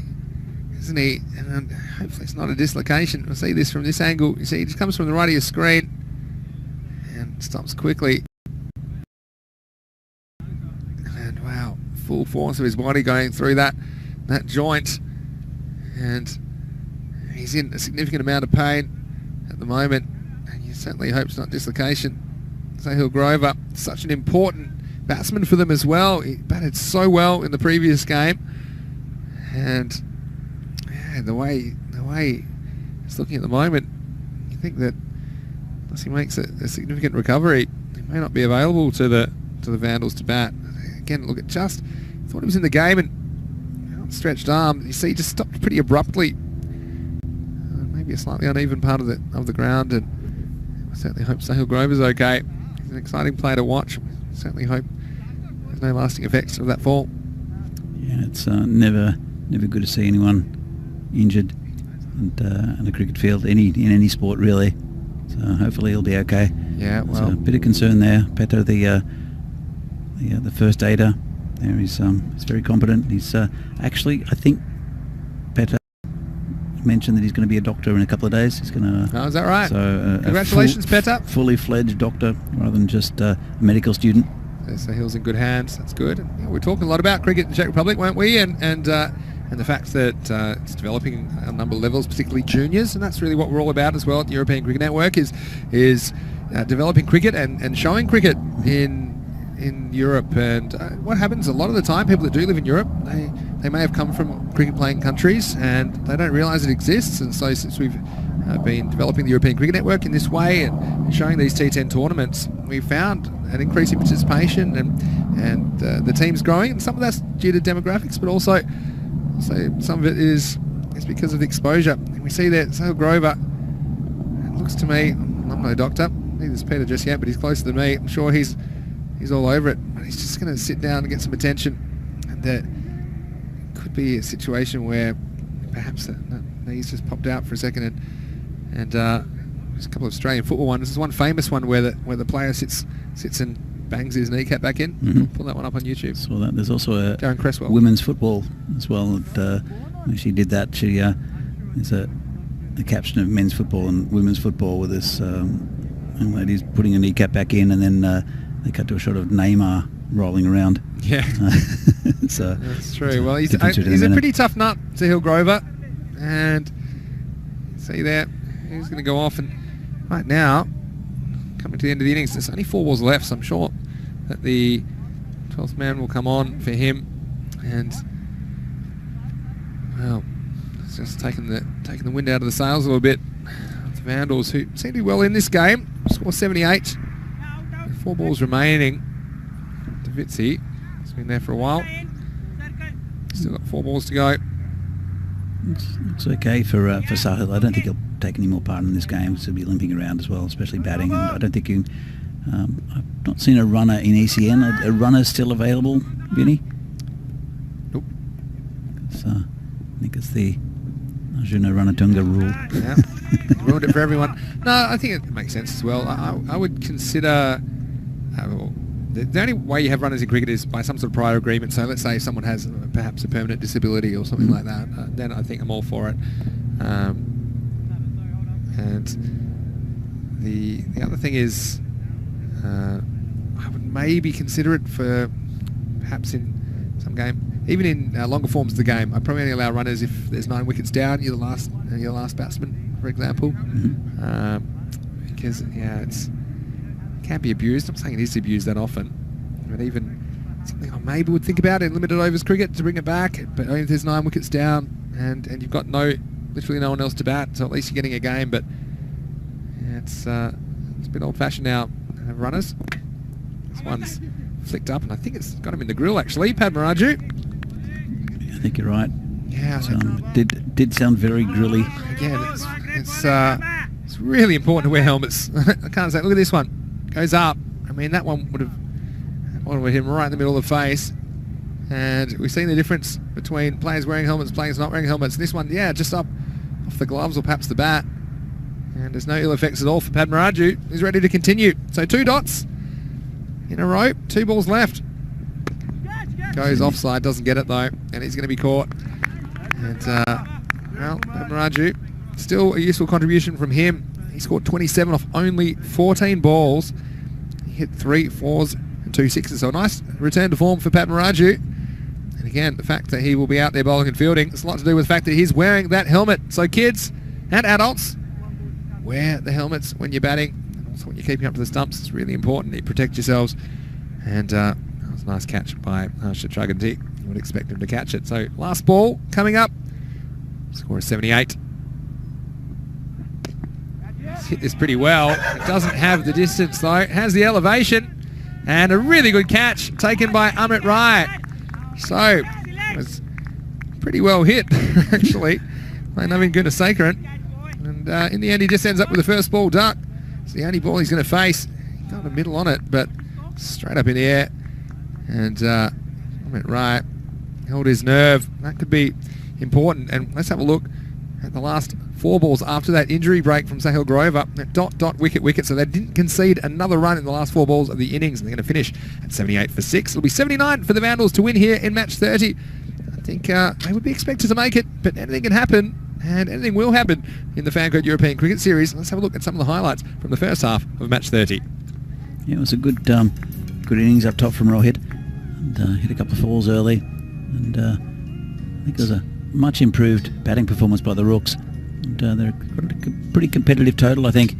isn't he? And hopefully it's not a dislocation. We'll see this from this angle. You see, he just comes from the right of your screen and stops quickly. And wow, full force of his body going through that joint. And he's in a significant amount of pain at the moment. And you certainly hope it's not dislocation. Sahil Grover, such an important batsman for them as well. He batted so well in the previous game. And yeah, the way it's looking at the moment, you think that unless he makes a significant recovery, he may not be available to the Vandals to bat. Again, look at just thought he was in the game and stretched arm. You see, he just stopped pretty abruptly. Maybe a slightly uneven part of the ground, and I certainly hope Sahil Grover's okay. He's an exciting player to watch. I certainly hope there's no lasting effects of that fall. Yeah, it's never good to see anyone injured in a cricket field, in any sport really. So hopefully he'll be okay. Yeah, well, a bit of concern there. Petter, the first aider, there he's very competent. He's actually, I think Petter mentioned that he's going to be a doctor in a couple of days. He's going to. Oh, is that right? So congratulations, Petter. Fully fledged doctor rather than just a medical student. So Hill's in good hands. That's good. And, we're talking a lot about cricket in the Czech Republic, weren't we? And the fact that it's developing a number of levels, particularly juniors, and that's really what we're all about as well at the European Cricket Network is developing cricket and showing cricket in Europe. And what happens a lot of the time, people that do live in Europe, they may have come from cricket-playing countries and they don't realise it exists. And so since we've been developing the European Cricket Network in this way and showing these T10 tournaments, we've found an increase in participation and the team's growing. And some of that's due to demographics, but also some of it is because of the exposure. And we see that Sahil Grover, it looks to me, I'm no doctor, neither is Peter just yet, but he's closer than me. I'm sure he's all over it. But he's just going to sit down and get some attention. And that could be a situation where perhaps the knees just popped out for a second. And there's a couple of Australian football ones. There's one famous one where the player sits and bangs his kneecap back in. Mm-hmm. Pull that one up on YouTube. Saw that. There's also a Darren Cresswell. Women's football as well. When she did that, there's a caption of men's football and women's football with this young lady's putting a kneecap back in, and then they cut to a shot of Neymar rolling around. Yeah. So that's true. Well, he's a pretty tough nut, Sahil Grover, and see there, he's going to go off, and right now, coming to the end of the innings, there's only 4 balls left, so I'm sure that the 12th man will come on for him, and well, it's just taking the wind out of the sails a little bit. The Vandals, who seem to be well in this game, score 78, with 4 balls remaining. Davitsi has been there for a while. Still got 4 balls to go. It's okay for Sahil. I don't think he'll take any more part in this game. So he'll be limping around as well, especially batting. And I don't think I've not seen a runner in ECN. A runner still available, Vinny? Nope. So I think it's the Arjuna Ranatunga rule. Yeah, ruined it for everyone. No, I think it makes sense as well. I would consider the only way you have runners in cricket is by some sort of prior agreement. So let's say someone has perhaps a permanent disability or something like that. Then I think I'm all for it. And the other thing is, I would maybe consider it for perhaps in some game, even in longer forms of the game. I'd probably only allow runners if there's 9 wickets down. You're the last batsman, for example, because it can't be abused. I'm saying it is abused that often, but even something I maybe would think about in limited overs cricket to bring it back. But only if there's 9 wickets down and you've got literally no one else to bat, so at least you're getting a game. But yeah, it's a bit old-fashioned now. Have runners. This one's flicked up, and I think it's got him in the grill actually. Padmaraju. I think you're right. Yeah, did sound very grilly. Again, it's really important to wear helmets. I can't say. Look at this one. Goes up. I mean, that one would have hit him right in the middle of the face. And we've seen the difference between players wearing helmets, players not wearing helmets. This one, just up off the gloves or perhaps the bat. And there's no ill effects at all for Padmaraju. He's ready to continue. So 2 dots in a row, 2 balls left. Goes offside, doesn't get it though, and he's going to be caught. And, well, Maraju, still a useful contribution from him. He scored 27 off only 14 balls. He hit 3 4s and 2 6s, so a nice return to form for Pat Maraju. And again, the fact that he will be out there bowling and fielding, it's a lot to do with the fact that he's wearing that helmet. So kids and adults, wear the helmets when you're batting, and also when you're keeping up to the stumps. It's really important that you protect yourselves. And that was a nice catch by Shatraganti. You would expect him to catch it. So last ball coming up. Score is 78. He's hit this pretty well. It doesn't have the distance though. It has the elevation. And a really good catch taken by Amit Rai. So it was pretty well hit actually by Navin Gunasekaran. And in the end he just ends up with the first ball duck. It's the only ball he's going to face. He got a middle on it, but straight up in the air. And Amit Rai held his nerve. That could be important. And let's have a look at the last 4 balls after that injury break from Sahil Grover. Dot, wicket. So they didn't concede another run in the last 4 balls of the innings. And they're going to finish at 78 for 6. It'll be 79 for the Vandals to win here in match 30. I think they would be expected to make it, but anything can happen. And anything will happen in the Fancode European Cricket Series. Let's have a look at some of the highlights from the first half of match 30. Yeah, it was a good innings up top from Rohit. And hit a couple of falls early. And I think there was a much improved batting performance by the Rooks. And they're got a pretty competitive total, I think.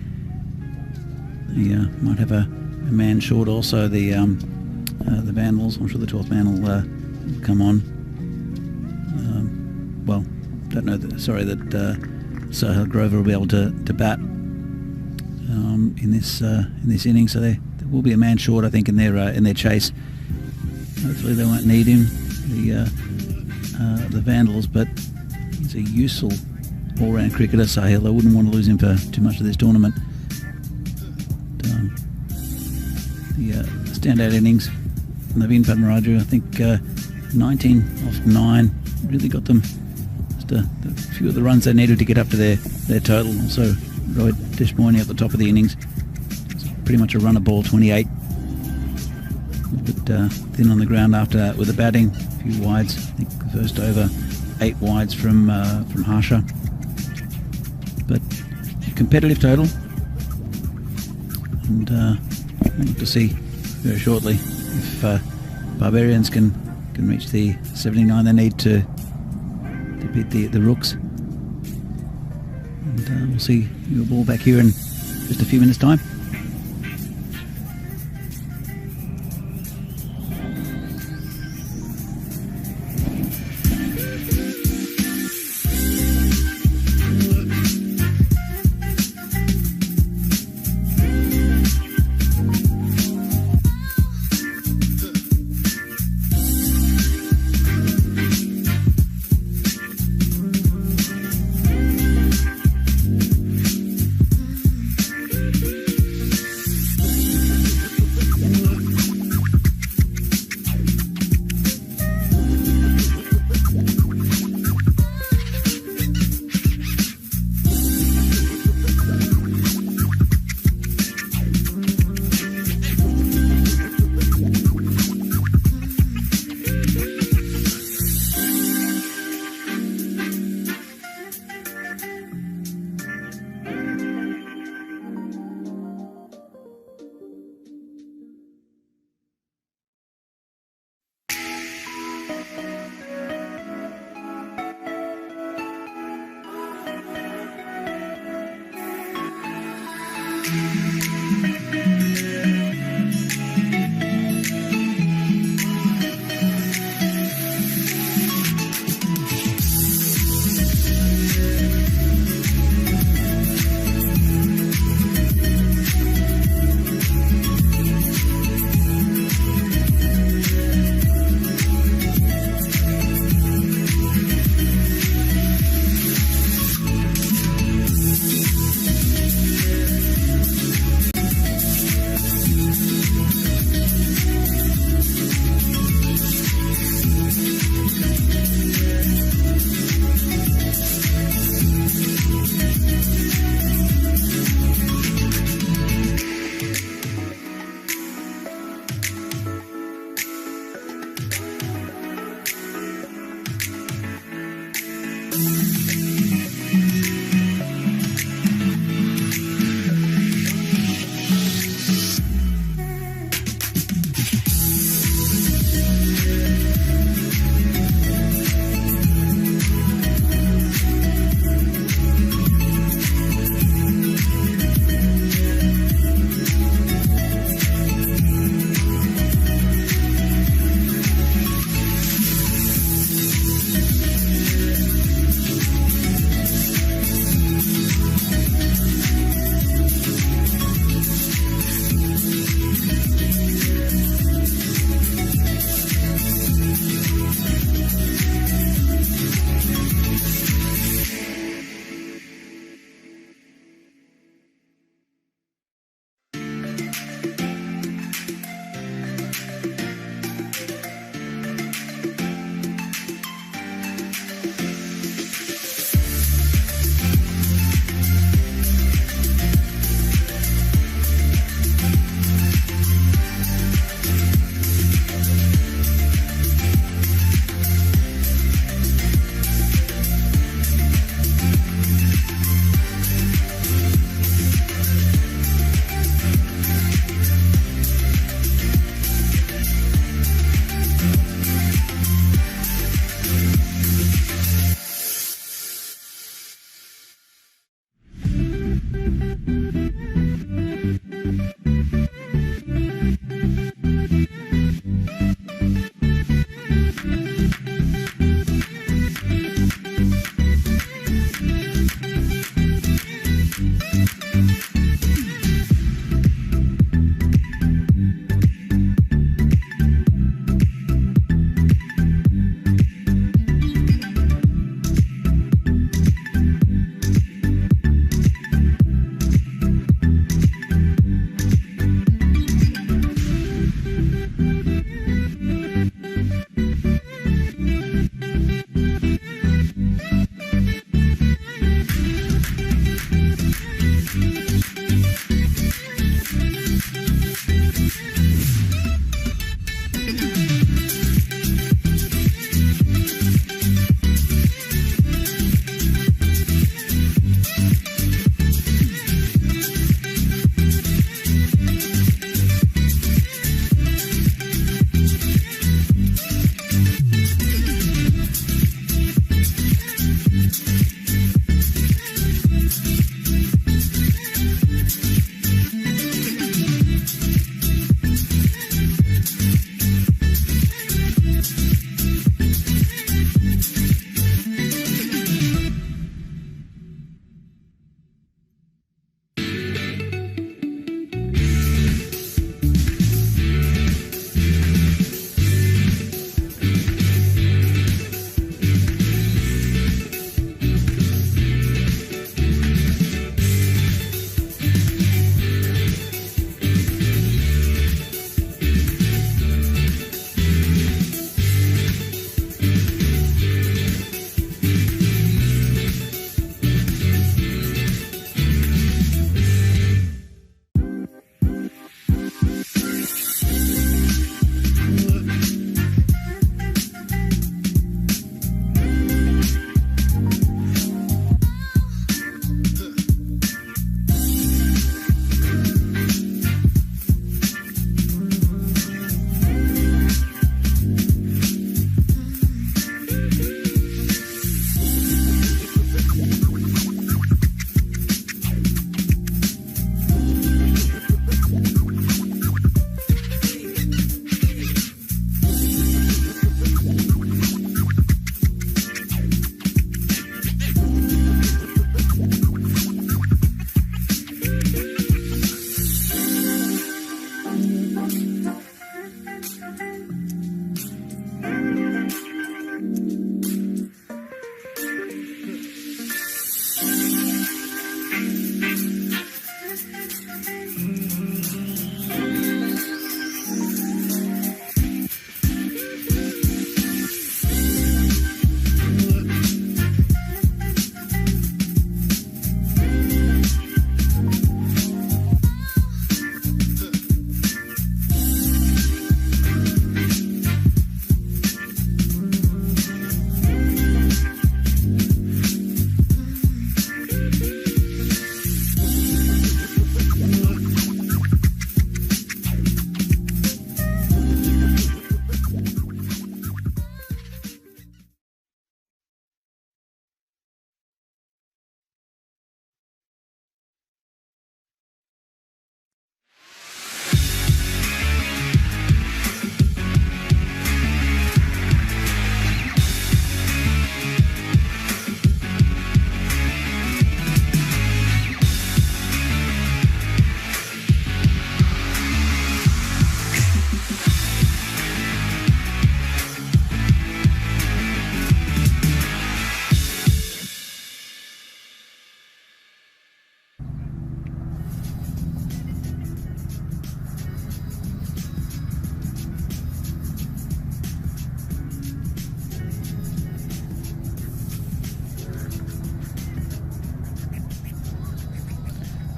They might have a man short also, the Vandals. I'm sure the 12th man will come on. Well, don't know that, sorry, that Sahil Grover will be able to bat in this inning, so there will be a man short, I think, in their chase. Hopefully they won't need him, the Vandals, but he's a useful all-round cricketer, Sahil. I wouldn't want to lose him for too much of this tournament. The standout innings, Navin Padmaraju, I think 19 off 9 really got them just a few of the runs they needed to get up to their total. Also Rohit Deshmoini at the top of the innings. It's pretty much a run of ball 28. A bit thin on the ground after that with the batting. A few wides. I think the first over 8 wides from Harsha. But competitive total. And we'll look to see very shortly if Barbarians can reach the 79 they need to beat the Rooks. And we'll see your ball back here in just a few minutes' time.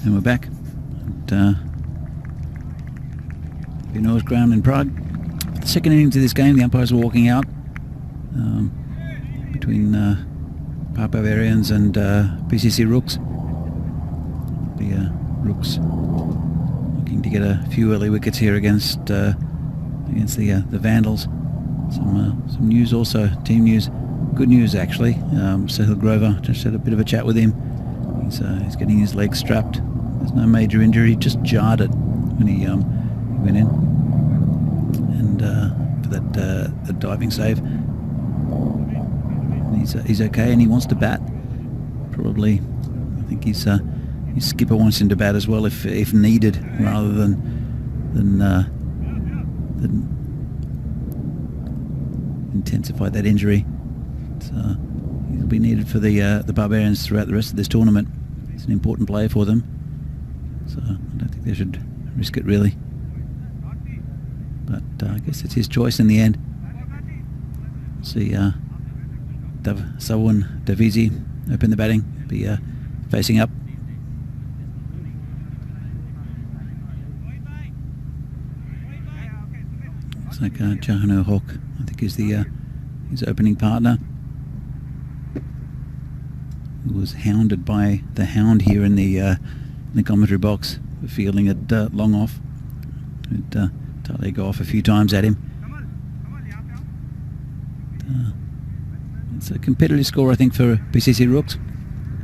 And we're back at Norris ground in Prague. The second innings of this game, the umpires were walking out between Prague Barbarians and PCC Rooks. The Rooks looking to get a few early wickets here against the Vandals. Some news also, team news. Good news actually. Sahil Grover, just had a bit of a chat with him. He's getting his legs strapped. There's no major injury. He just jarred it when he went in, and for that diving save. He's okay, and he wants to bat. Probably, I think his skipper wants him to bat as well if needed, rather than intensify that injury. He'll be needed for the Barbarians throughout the rest of this tournament. It's an important player for them, so I don't think they should risk it really. But I guess it's his choice in the end. We'll see Sawun Davizi open the batting, be facing up. Looks like Jahanu Hawk, I think, is his opening partner. Who was hounded by the hound here in the commentary box for fielding it long off. Totally go off a few times at him. It's a competitive score, I think, for PCC Rooks.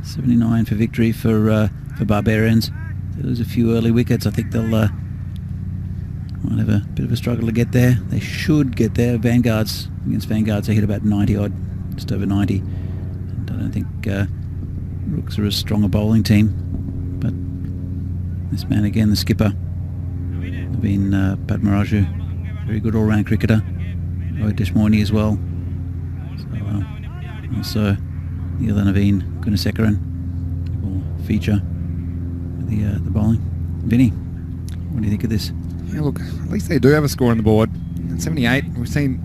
79 for victory for Barbarians. There's a few early wickets. I think they'll might have a bit of a struggle to get there. They should get there. Vanguards, against Vanguards, they hit about 90 odd, just over 90. And I don't think Rooks are a stronger bowling team, but this man again, the skipper, Naveen Padmaraju, very good all-round cricketer. Rohit Deshmoini as well. So also the other Naveen Gunasekharan will feature the bowling. Vinny, what do you think of this? Yeah, look, at least they do have a score on the board. 78. We've seen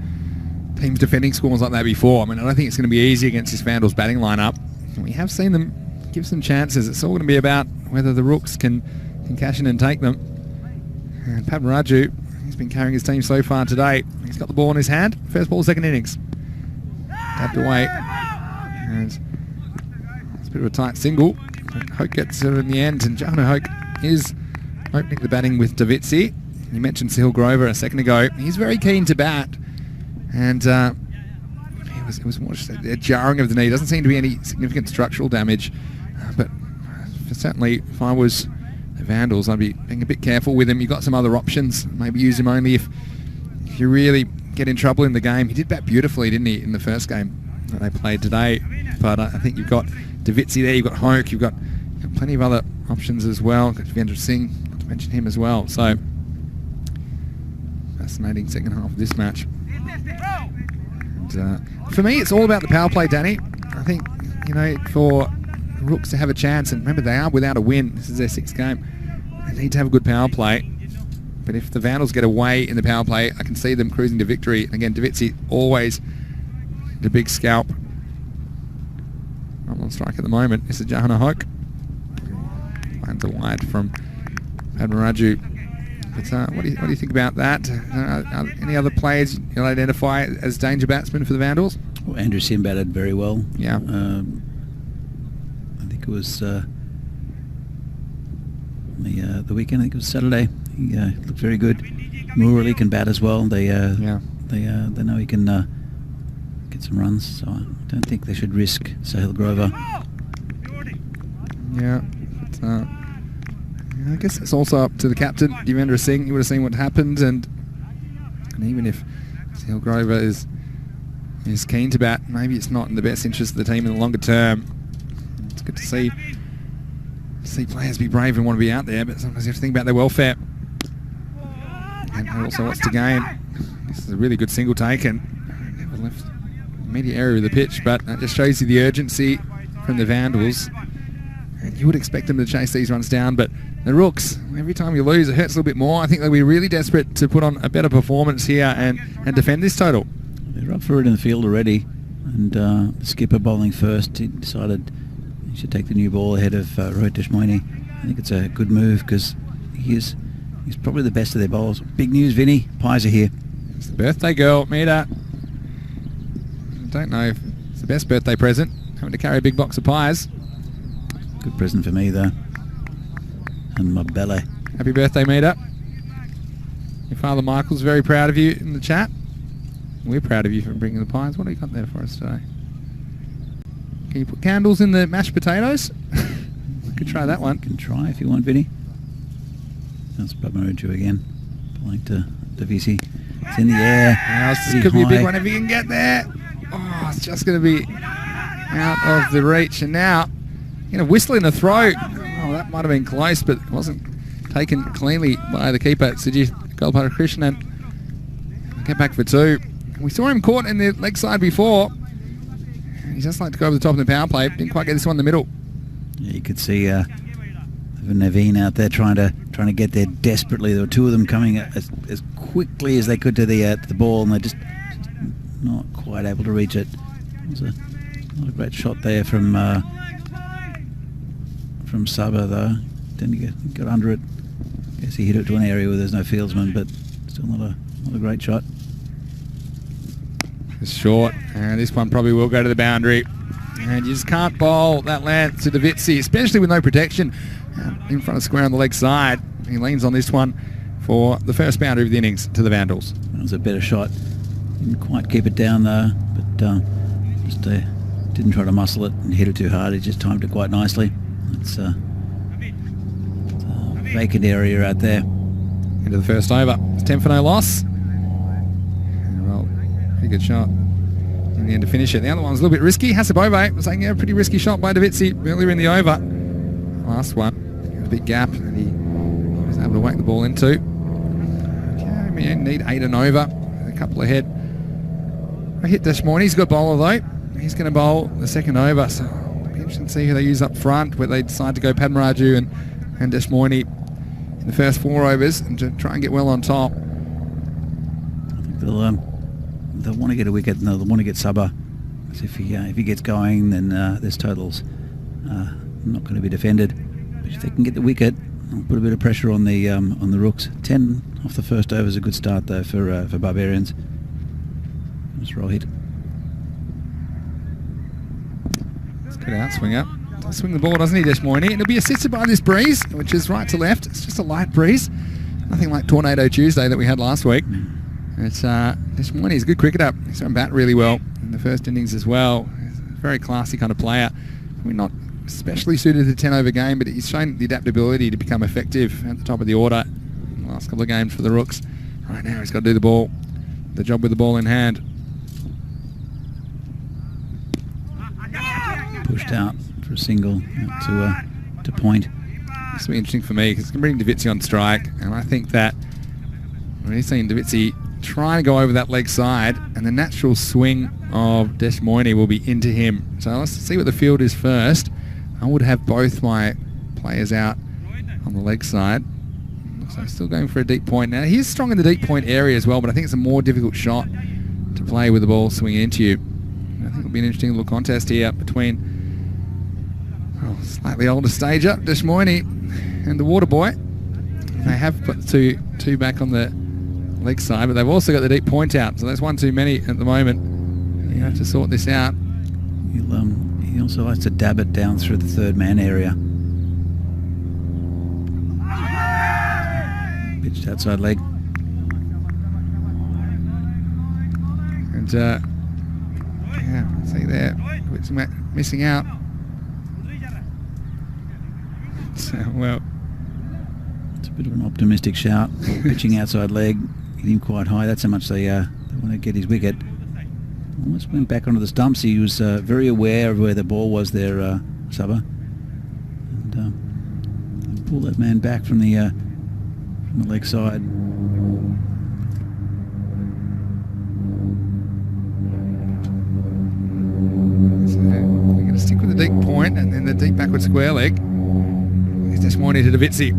teams defending scores like that before. I mean, I don't think it's going to be easy against this Vandals batting lineup. We have seen them give some chances. It's all going to be about whether the Rooks can cash in and take them. And Padmaraju, he's been carrying his team so far today. He's got the ball in his hand. First ball, second innings. Tapped away. And it's a bit of a tight single. Hoke gets it in the end, and Jahanu Hoke is opening the batting with Davitsi. You mentioned Sahil Grover a second ago. He's very keen to bat, and it was more just a jarring of the knee. Doesn't seem to be any significant structural damage, but certainly if I was the Vandals, I'd be being a bit careful with him. You've got some other options. Maybe use him only if you really get in trouble in the game. He did bat beautifully, didn't he, in the first game that they played today? But I think you've got Davitsi there, you've got Hoke, you've got plenty of other options as well. Got Devendra Singh, not to mention him as well. So fascinating second half of this match. And, for me, it's all about the power play, Danny. I think, for Rooks to have a chance, and remember, they are without a win. This is their sixth game. They need to have a good power play. But if the Vandals get away in the power play, I can see them cruising to victory. Again, Davitsi always the big scalp. Not on strike at the moment. This is Jahanu Hoke. Lines are wide from Padmaraju. But what do you think about that? Any other players you'll identify as danger batsmen for the Vandals? Well, Andrew Sim batted very well. Yeah. I think it was the weekend. I think it was Saturday. He looked very good. Murali can bat as well. They know he can get some runs. So I don't think they should risk Sahil Grover. Yeah. But, I guess it's also up to the captain, Devendra Singh. You would have seen what happened, and even if Sahil Grover is keen to bat, maybe it's not in the best interest of the team in the longer term. It's good to see players be brave and want to be out there, but sometimes you have to think about their welfare and also what's to gain. This is a really good single take and never left the immediate area of the pitch, but that just shows you the urgency from the Vandals. And you would expect them to chase these runs down, but the Rooks, every time you lose, it hurts a little bit more. I think they'll be really desperate to put on a better performance here and defend this total. They're up for it in the field already, and the skipper bowling first. He decided he should take the new ball ahead of Rohit Deshmoini. I think it's a good move because he's probably the best of their bowlers. Big news, Vinny. Pies are here. It's the birthday girl, Mita. I don't know if it's the best birthday present, having to carry a big box of pies. Good present for me, though. And my belly. Happy birthday, Mita. Your father Michael's very proud of you in the chat. We're proud of you for bringing the pies. What have you got there for us today? Can you put candles in the mashed potatoes? Could try that one. You can try if you want, Vinny. That's Bubba again. Pulling to Davisi. It's in the air. Now, this could be a big one if you can get there. Oh, it's just going to be out of the reach. And now, whistling the throw. Oh, that might have been close, but it wasn't taken cleanly by the keeper, Sujit Golparakrishnan. Get back for 2. We saw him caught in the leg side before. He just like to go over the top of the power play. Didn't quite get this one in the middle. Yeah, you could see Naveen out there trying to get there desperately. There were 2 of them coming as quickly as they could to the ball, and they're just not quite able to reach it. It was not a great shot there from Sabah, though. Then he got under it. I guess he hit it to an area where there's no fieldsman, but still not a great shot. It's short, and this one probably will go to the boundary. And you just can't bowl that length to Davitsi, especially with no protection in front of square on the leg side. He leans on this one for the first boundary of the innings to the Vandals. That was a better shot. Didn't quite keep it down though, but just didn't try to muscle it and hit it too hard. He just timed it quite nicely. It's a vacant area out there. Into the first over. It's 10 for no loss. Well, pretty good shot in the end to finish it. The other one's a little bit risky. Hasabove was saying, a pretty risky shot by Davitsi earlier in the over. Last one, a big gap that he was able to whack the ball into. Okay, we need 8 and over. A couple ahead. I hit Deshmorny. He's a good bowler though. He's going to bowl the second over. So it'll be interesting to see who they use up front, whether they decide to go Padmaraju and Deshmorny in the first 4 overs and to try and get well on top. I think they'll want to get a wicket and they'll want to get Sabah. So if he gets going, then there's totals not going to be defended. But if they can get the wicket, I'll put a bit of pressure on the Rooks. 10 off the first over is a good start though for Barbarians. Just roll hit. Let's get out, swing up. Does swing the ball, doesn't he, Deshmorny? And it'll be assisted by this breeze, which is right to left. It's just a light breeze. Nothing like Tornado Tuesday that we had last week. It's Deshmorny's a good cricketer. He's on bat really well in the first innings as well. He's a very classy kind of player. We're not especially suited to the 10 over game, but he's shown the adaptability to become effective at the top of the order in the last couple of games for the Rooks. Right now he's got to do the job with the ball in hand. Pushed out for a single out to point. This will be interesting for me because it's going to bring Davitsi on strike, and I think that when he's seen Davitsi trying to go over that leg side, and the natural swing of Deshmorny will be into him. So let's see what the field is first. I would have both my players out on the leg side. So still going for a deep point now. He's strong in the deep point area as well, but I think it's a more difficult shot to play with the ball swinging into you. I think it'll be an interesting little contest here between slightly older stager, Deshmorny, and the water boy. They have put two back on the leg side, but they've also got the deep point out, so that's one too many at the moment. You have to sort this out. He also likes to dab it down through the third man area. Pitched outside leg. And see there, it's missing out. So, well, it's a bit of an optimistic shout. Pitching outside leg, hitting quite high. That's how much they want to get his wicket. Almost went back onto the stumps. He was very aware of where the ball was there, Sabah, and pull that man back from the leg side. So we're going to stick with the deep point and then the deep backward square leg. He's just wanting to Davitsi.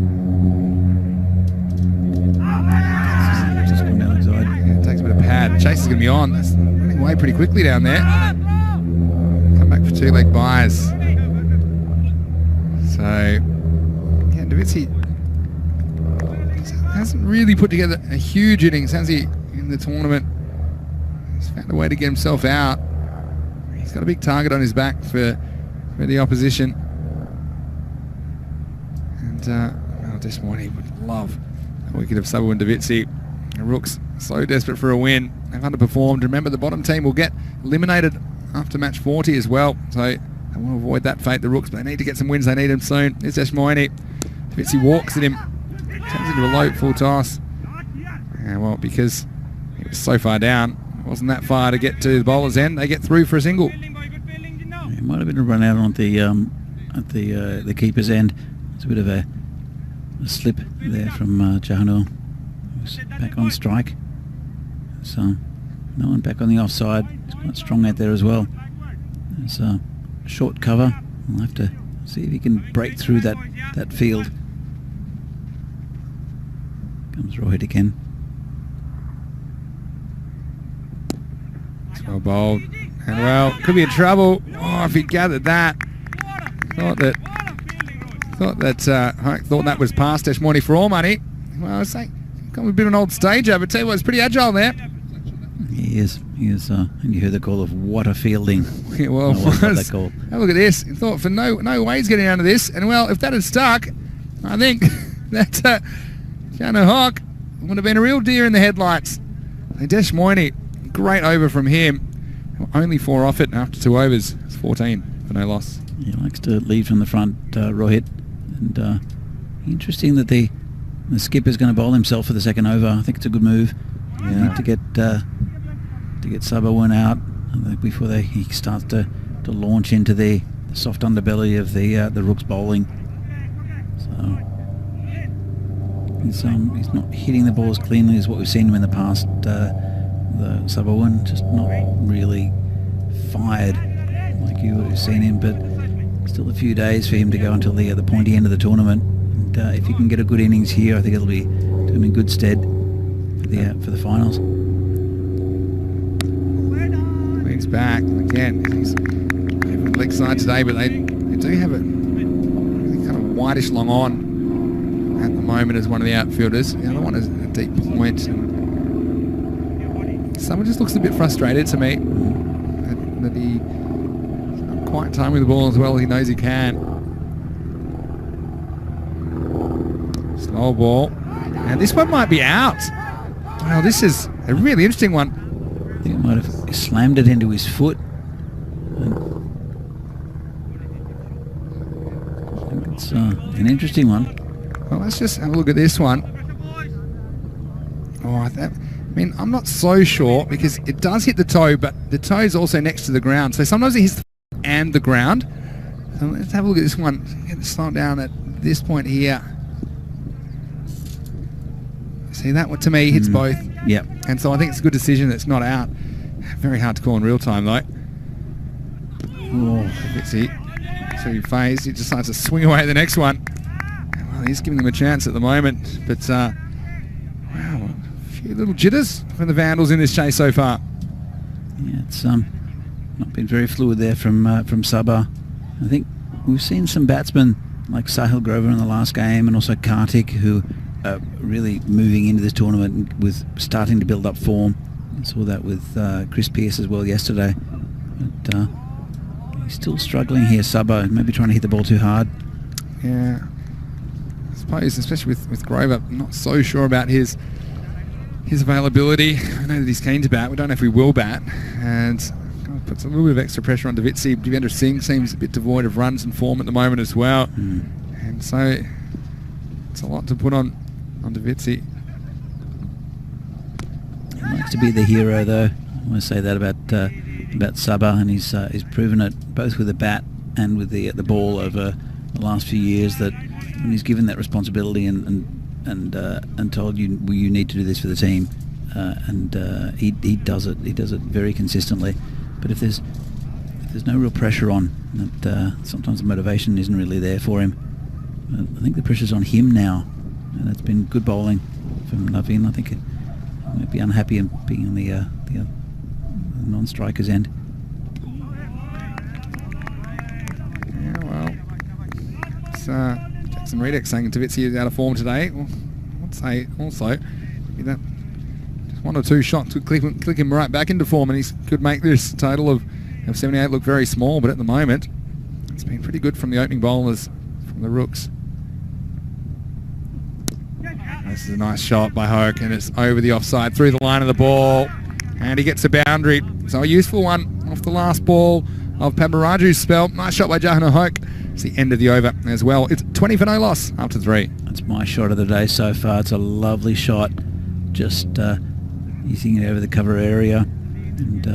Just from the leg side. Yeah, it takes a bit of pad. Chase is going to be on. That's running away pretty quickly down there. Come back for 2 leg buys. So, Davizzi hasn't really put together a huge innings, has he, in the tournament? He's found a way to get himself out. He's got a big target on his back for the opposition. And this morning he would love a wicket of Sabo and Davizzi. The Rooks so desperate for a win. They've underperformed. Remember, the bottom team will get eliminated after match 40 as well. So they want to avoid that fate, the Rooks, but they need to get some wins. They need them soon. There's Ashmoini. Davizzi walks at him. Turns into a low full toss. And well, because he was so far down, it wasn't that far to get to the bowler's end. They get through for a single. It might have been a run out on the keeper's end. It's a bit of a slip there from Jahanu. Who's back on strike. So no one back on the offside. He's quite strong out there as well. There's a short cover. We'll have to see if he can break through that field. Comes Rohit again. It's well bowled. And well, could be in trouble. Oh, if he gathered that. Thought that was past Ashmoini for all money. Well, I was saying, got a bit of an old stager, but tell you what, it's pretty agile there. He is, and you heard the call of what a fielding. Yeah, well, that call. Have a look at this. He thought for no way he's getting out of this. And well, if that had stuck, I think that Jano Hawk would have been a real deer in the headlights. Ashmoini, great over from him. Only 4 off it after 2 overs. It's 14 for no loss. He likes to lead from the front, Rohit. And interesting that the skipper's going to bowl himself for the second over. I think it's a good move. Yeah. They need to get Sabawan out before he starts to launch into the soft underbelly of the Rooks bowling. So he's not hitting the ball as cleanly as what we've seen him in the past. The Sabawan just not really fired like you would have seen him, but still a few days for him to go until the pointy end of the tournament. And if he can get a good innings here, I think it'll be to him in good stead for the finals. He's back again. He's over the leg side today, but they do have a really kind of whitish long on at the moment as one of the outfielders. The other one is a deep point. Someone just looks a bit frustrated to me that he's not quite timing with the ball as well as he knows he can. Slow ball. And this one might be out. Wow, this is a really interesting one. I think it might have slammed it into his foot. I think it's an interesting one. Well, let's just have a look at this one. Oh, I mean, I'm not so sure because it does hit the toe, but the toe is also next to the ground. So sometimes it hits the and the ground. So let's have a look at this one. Get slow it down at this point here. See, that one to me hits both. Yep. And so I think it's a good decision that it's not out. Very hard to call in real time, though. Oh, let's see. So phase, he decides to swing away at the next one. Well, he's giving them a chance at the moment. But, wow, a few little jitters from the Vandals in this chase so far. Yeah, it's not been very fluid there from Sabah. I think we've seen some batsmen like Sahil Grover in the last game and also Kartik who are really moving into this tournament with starting to build up form. I saw that with Chris Pearce as well yesterday. But he's still struggling here, Sabah, maybe trying to hit the ball too hard. Yeah. I suppose, especially with Grover, I'm not so sure about his availability. I know that he's keen to bat. We don't know if he will bat. And puts a little bit of extra pressure on Davizzi. Devendra Singh seems a bit devoid of runs and form at the moment as well. And so it's a lot to put on Davizzi. He likes to be the hero, though. I want to say that about Sabah, and he's proven it both with the bat and with the ball over the last few years. That when he's given that responsibility and told you need to do this for the team, he does it. He does it very consistently. But if there's no real pressure on, that sometimes the motivation isn't really there for him. I think the pressure's on him now, and it's been good bowling from Naveen. I think he might be unhappy in being on the non-striker's end. Yeah, well, it's Some Redex saying Davizzi is out of form today. Well, I'd say also maybe that just 1 or 2 shots would click him right back into form, and he could make this total of 78 look very small, but at the moment it's been pretty good from the opening bowlers, from the Rooks. This is a nice shot by Hoke, and it's over the offside, through the line of the ball, and he gets a boundary. So a useful one off the last ball of Pabaraju's spell. Nice shot by Jahana Hoke. It's the end of the over as well. It's 20 for no loss after 3. That's my shot of the day so far. It's a lovely shot, just using it over the cover area, and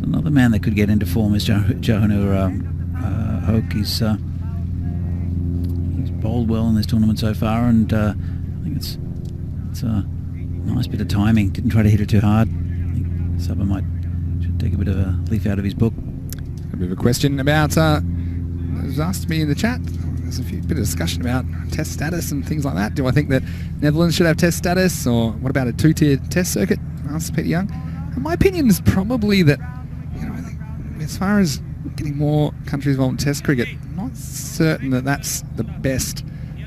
another man that could get into form is Jahana Hoke. He's bowled well in this tournament so far, and I think it's a nice bit of timing. Didn't try to hit it too hard. I think Sabah should take a bit of a leaf out of his book. A bit of a question about was asked me in the chat. There's a bit of discussion about test status and things like that. Do I think that Netherlands should have test status, or what about a 2-tier test circuit? Asked Peter Young. And my opinion is probably that, I think as far as getting more countries involved in test cricket, I'm not certain that that's the best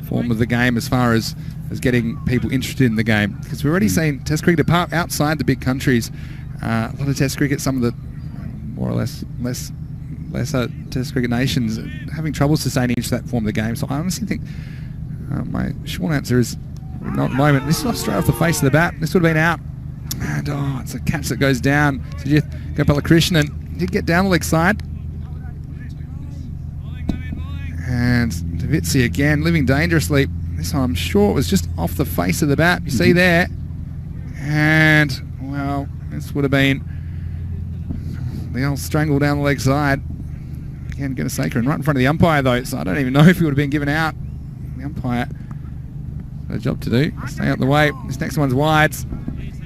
form of the game as far as getting people interested in the game, because we've already seen test cricket apart outside the big countries. A lot of test cricket, some of the more or lesser test cricket nations having trouble sustaining into that form of the game. So I honestly think my short answer is not at the moment. This is off straight off the face of the bat. This would have been out, and it's a catch that goes down. Sujith Gopalakrishnan did get down the leg side, and Davizzi again living dangerously. This time I'm sure it was just off the face of the bat. You see there, and well, this would have been the old strangle down the leg side. Again, Gunasekharan right in front of the umpire though, so I don't even know if he would have been given out. The umpire got a job to do. Stay out the way. This next one's wide.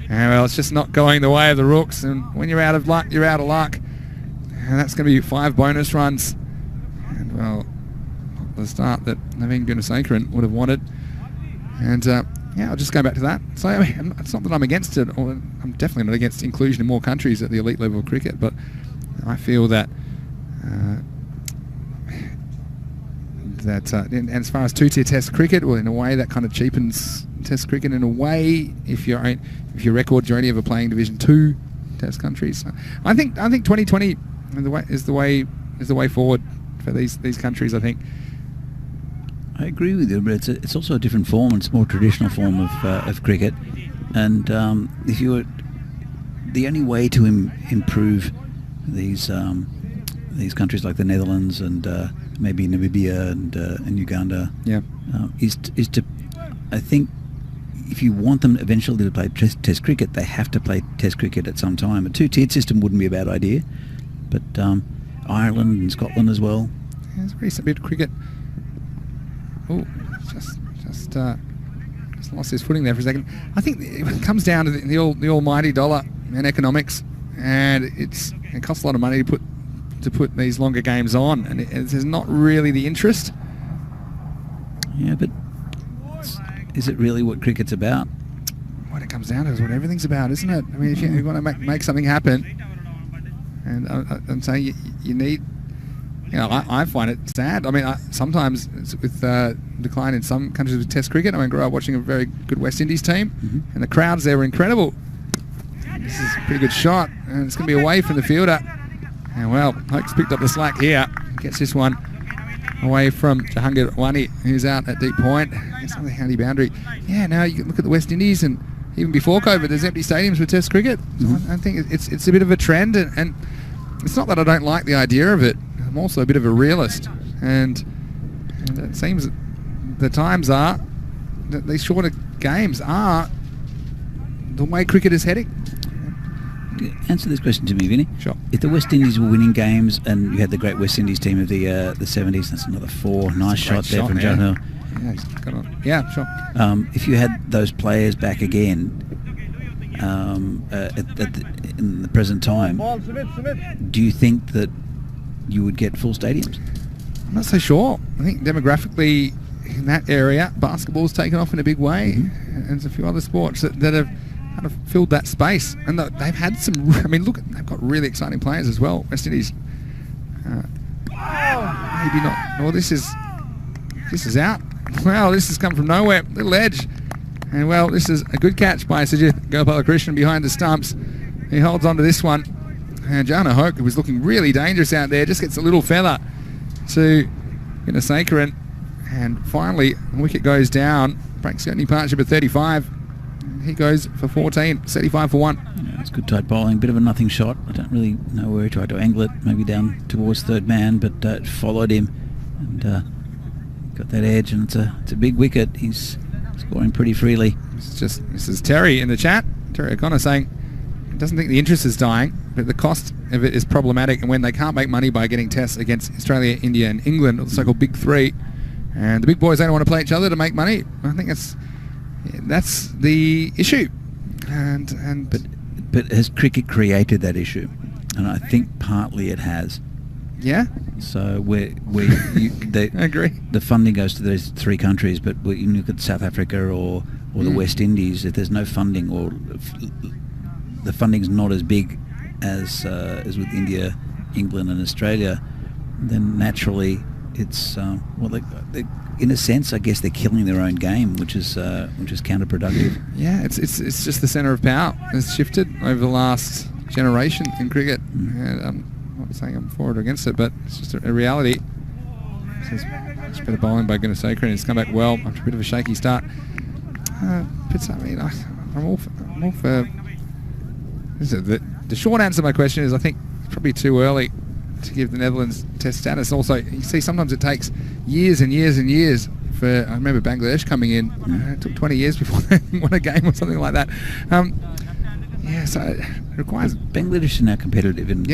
And well, it's just not going the way of the Rooks, and when you're out of luck, you're out of luck. And that's going to be 5 bonus runs. And well, the start that Naveen Gunasekharan would have wanted. And I'll just go back to that. So I mean, it's not that I'm against it, or I'm definitely not against inclusion in more countries at the elite level of cricket, but I feel that and as far as 2-tier test cricket, well, in a way that kind of cheapens test cricket in a way if your records are only ever playing Division 2 test countries. So I think 2020 is the way forward for these countries, I think. I agree with you, but it's also a different form. It's a more traditional form of cricket, and if you were the only way to improve these countries like the Netherlands and maybe Namibia and Uganda, is to I think if you want them eventually to play test cricket, they have to play test cricket at some time. A 2-tiered system wouldn't be a bad idea, but Ireland and Scotland as well. Yeah, there's a recent bit of cricket. Oh, just lost his footing there for a second. I think it comes down to the almighty dollar and economics, and it costs a lot of money to put these longer games on, and there's not really the interest. Yeah, but is it really what cricket's about? What it comes down to is what everything's about, isn't it? I mean, if you want to make something happen, and I'm saying you need. I find it sad. I mean, sometimes it's with decline in some countries with Test cricket. I grew up watching a very good West Indies team, and the crowds there were incredible. This is a pretty good shot, and it's going to be away from the fielder. And well, Hoke's picked up the slack here. Gets this one away from Jahangir Wani, who's out at deep point. Gets on the handy boundary. Yeah, now you can look at the West Indies, and even before COVID, there's empty stadiums with Test cricket. So I think it's a bit of a trend, and it's not that I don't like the idea of it. I'm also a bit of a realist, and it seems the times are that these shorter games are the way cricket is heading. Answer this question to me, Vinny. Sure. If the West Indies were winning games, and you had the great West Indies team of the 70s, that's another 4. Nice shot there from John Hill. Yeah, he's got on. Yeah, sure. If you had those players back again in the present time, do you think that you would get full stadiums? I'm not so sure. I think demographically in that area, basketball's taken off in a big way, and there's a few other sports that have kind of filled that space. And they've had some, I mean, look, they've got really exciting players as well. West Indies, maybe not. Well, this is This is out. Well, this has come from nowhere. Little edge. And, well, this is a good catch by Sajith Gopalakrishnan behind the stumps. He holds on to this one. And Jana Hoke, who was looking really dangerous out there, just gets a little feather to Gunasekharan. And finally, the wicket goes down. Breaks the opening partnership at 35. He goes for 14, 75 for 1. Yeah, it's good tight bowling. Bit of a nothing shot. I don't really know where he tried to angle it. Maybe down towards third man, but it followed him. And got that edge, and it's a big wicket. He's scoring pretty freely. This is Terry in the chat. Terry O'Connor saying he doesn't think the interest is dying, but the cost of it is problematic, and when they can't make money by getting tests against Australia, India and England, or the so-called Big Three, and the big boys don't want to play each other to make money, I think that's the issue. But has cricket created that issue? And I think partly it has. Yeah. So I agree. The funding goes to those three countries, but when you look at South Africa or the West Indies, if there's no funding, or the funding's not as big as with India, England and Australia, then naturally it's in a sense, I guess they're killing their own game, which is counterproductive. Yeah, it's just the centre of power has shifted over the last generation in cricket. And I'm not saying I'm for it or against it, but it's just a reality. It's a bit of bowling by Gunasekharan. It's come back well after a bit of a shaky start. I'm all for. The short answer to my question is I think it's probably too early to give the Netherlands test status. Also, you see, sometimes it takes years and years and years for. I remember Bangladesh coming in. It took 20 years before they won a game or something like that. So it requires. Bangladesh are now competitive in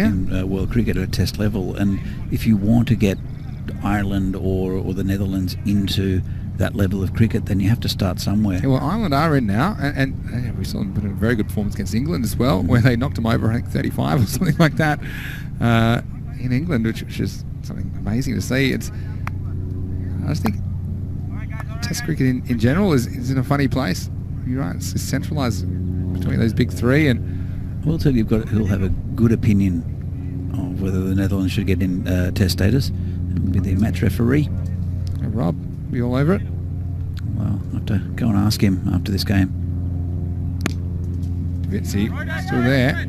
world cricket at a test level, and if you want to get Ireland or the Netherlands into that level of cricket, then you have to start somewhere. Yeah, well, Ireland are in now, and we saw them put in a very good performance against England as well, where they knocked them over, I think 35 or something like that, in England, which is something amazing to see. I just think Test cricket in general is in a funny place. You're right, it's centralised between those big three, and I will tell you, he'll have a good opinion of whether the Netherlands should get in Test status, and be the match referee. Rob, be all over it. Well, I'll have to go and ask him after this game. Vitsi still there.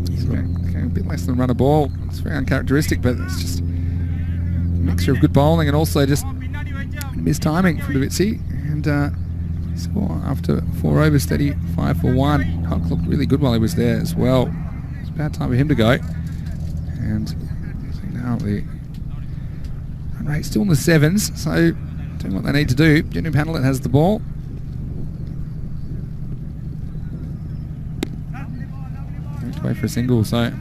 He's got a bit less than run a ball. It's very uncharacteristic, but it's just a mixture of good bowling and also just missed timing from Vitsi. And score after 4 overs, 35 for 1. Huck looked really good while he was there as well. It's about time for him to go. And so now the run rate still in the 7s, so doing what they need to do. Jenu Panelit has the ball. Away for a single, so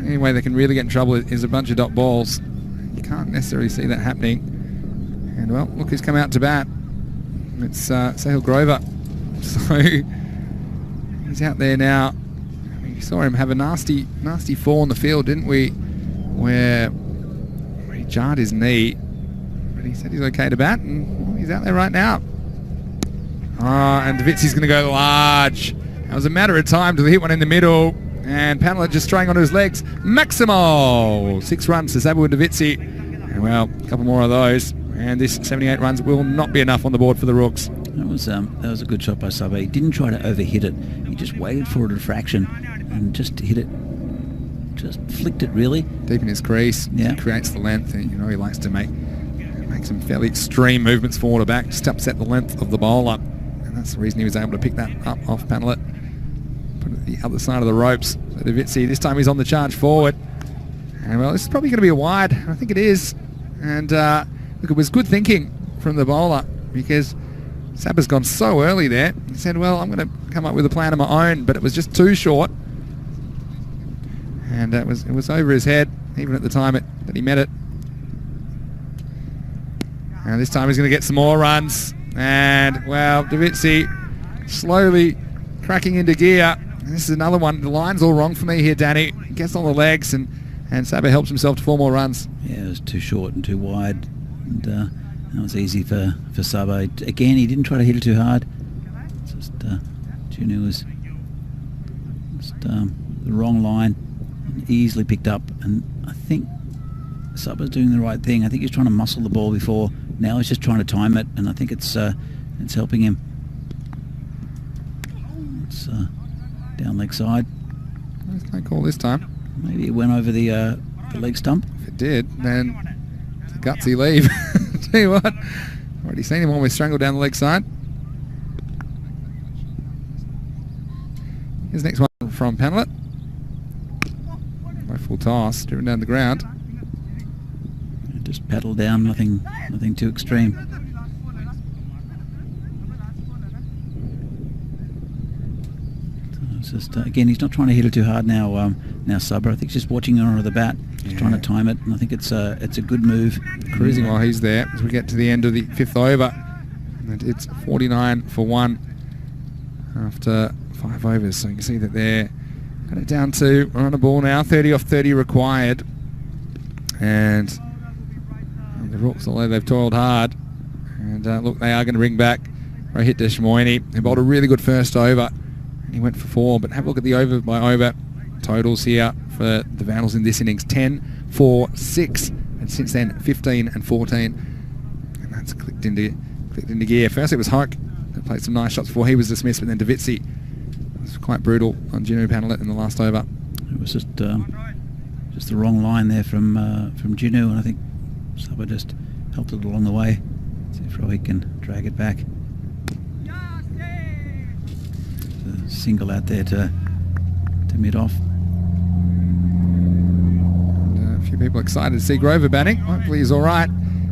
any way they can really get in trouble is a bunch of dot balls. You can't necessarily see that happening. And well, look who's come out to bat. It's Sahil Grover. So he's out there now. We saw him have a nasty fall on the field, didn't we? Where he jarred his knee, but he said he's okay to bat, and well, he's out there right now. And Davitsi's going to go large. It was a matter of time till he hit one in the middle, and Panelit just throwing onto his legs. Maximal! 6 runs to Sabu and Davitsi. And well, a couple more of those, and this 78 runs will not be enough on the board for the Rooks. That was a good shot by Sabe. He didn't try to overhit it. He just waited for it at a fraction and just hit it. Just flicked it really. Deep in his crease. Yeah. He creates the length, and he likes to make some fairly extreme movements forward or back, just to upset the length of the bowler. And that's the reason he was able to pick that up off Panelit. Put it at the other side of the ropes. So Davitsi, this time he's on the charge forward. And well, this is probably going to be a wide. I think it is. And look, it was good thinking from the bowler, because Saba's gone so early there. He said, well, I'm going to come up with a plan of my own, but it was just too short. And it was over his head, even at the time that he met it. And this time he's going to get some more runs. And, well, Davitsi slowly cracking into gear. And this is another one. The line's all wrong for me here, Danny. He gets on the legs, and Saba helps himself to 4 more runs. Yeah, it was too short and too wide. And that was easy for Saba. Again, he didn't try to hit it too hard. It's just Junu was just the wrong line. Easily picked up, and I think Suba's doing the right thing. I think he's trying to muscle the ball before. Now he's just trying to time it, and I think it's helping him. It's down leg side. There's no call this time. Maybe it went over the leg stump. If it did, then it's a gutsy leave. Tell you what, already seen him almost strangle down the leg side. Here's the next one from Penlet. By full toss, driven down the ground. Just paddle down, nothing too extreme. So it's just again, he's not trying to hit it too hard now. Now Suba, I think he's just watching it onto the bat, just trying to time it, and I think it's a good move. Cruising while he's there as we get to the end of the 5th over, and it's 49 for 1 after 5 overs. So you can see that they're got it down to we're on a ball now, 30 off 30 required, and the Rooks, although they've toiled hard, and look, they are going to bring back Rohit Deshmoini, who bowled a really good first over, and he went for 4. But have a look at the over by over totals here for the Vandals in this innings: 10, 4, 6, and since then 15 and 14, and that's clicked into gear. First it was Hoke that played some nice shots before he was dismissed, but then Davitsi was quite brutal on Juno Panelet in the last over. It was just the wrong line there from Juno, and I think Suba just helped it along the way. See if Rohit can drag it back. A single out there to mid-off. And a few people excited to see Grover batting. Hopefully he's all right.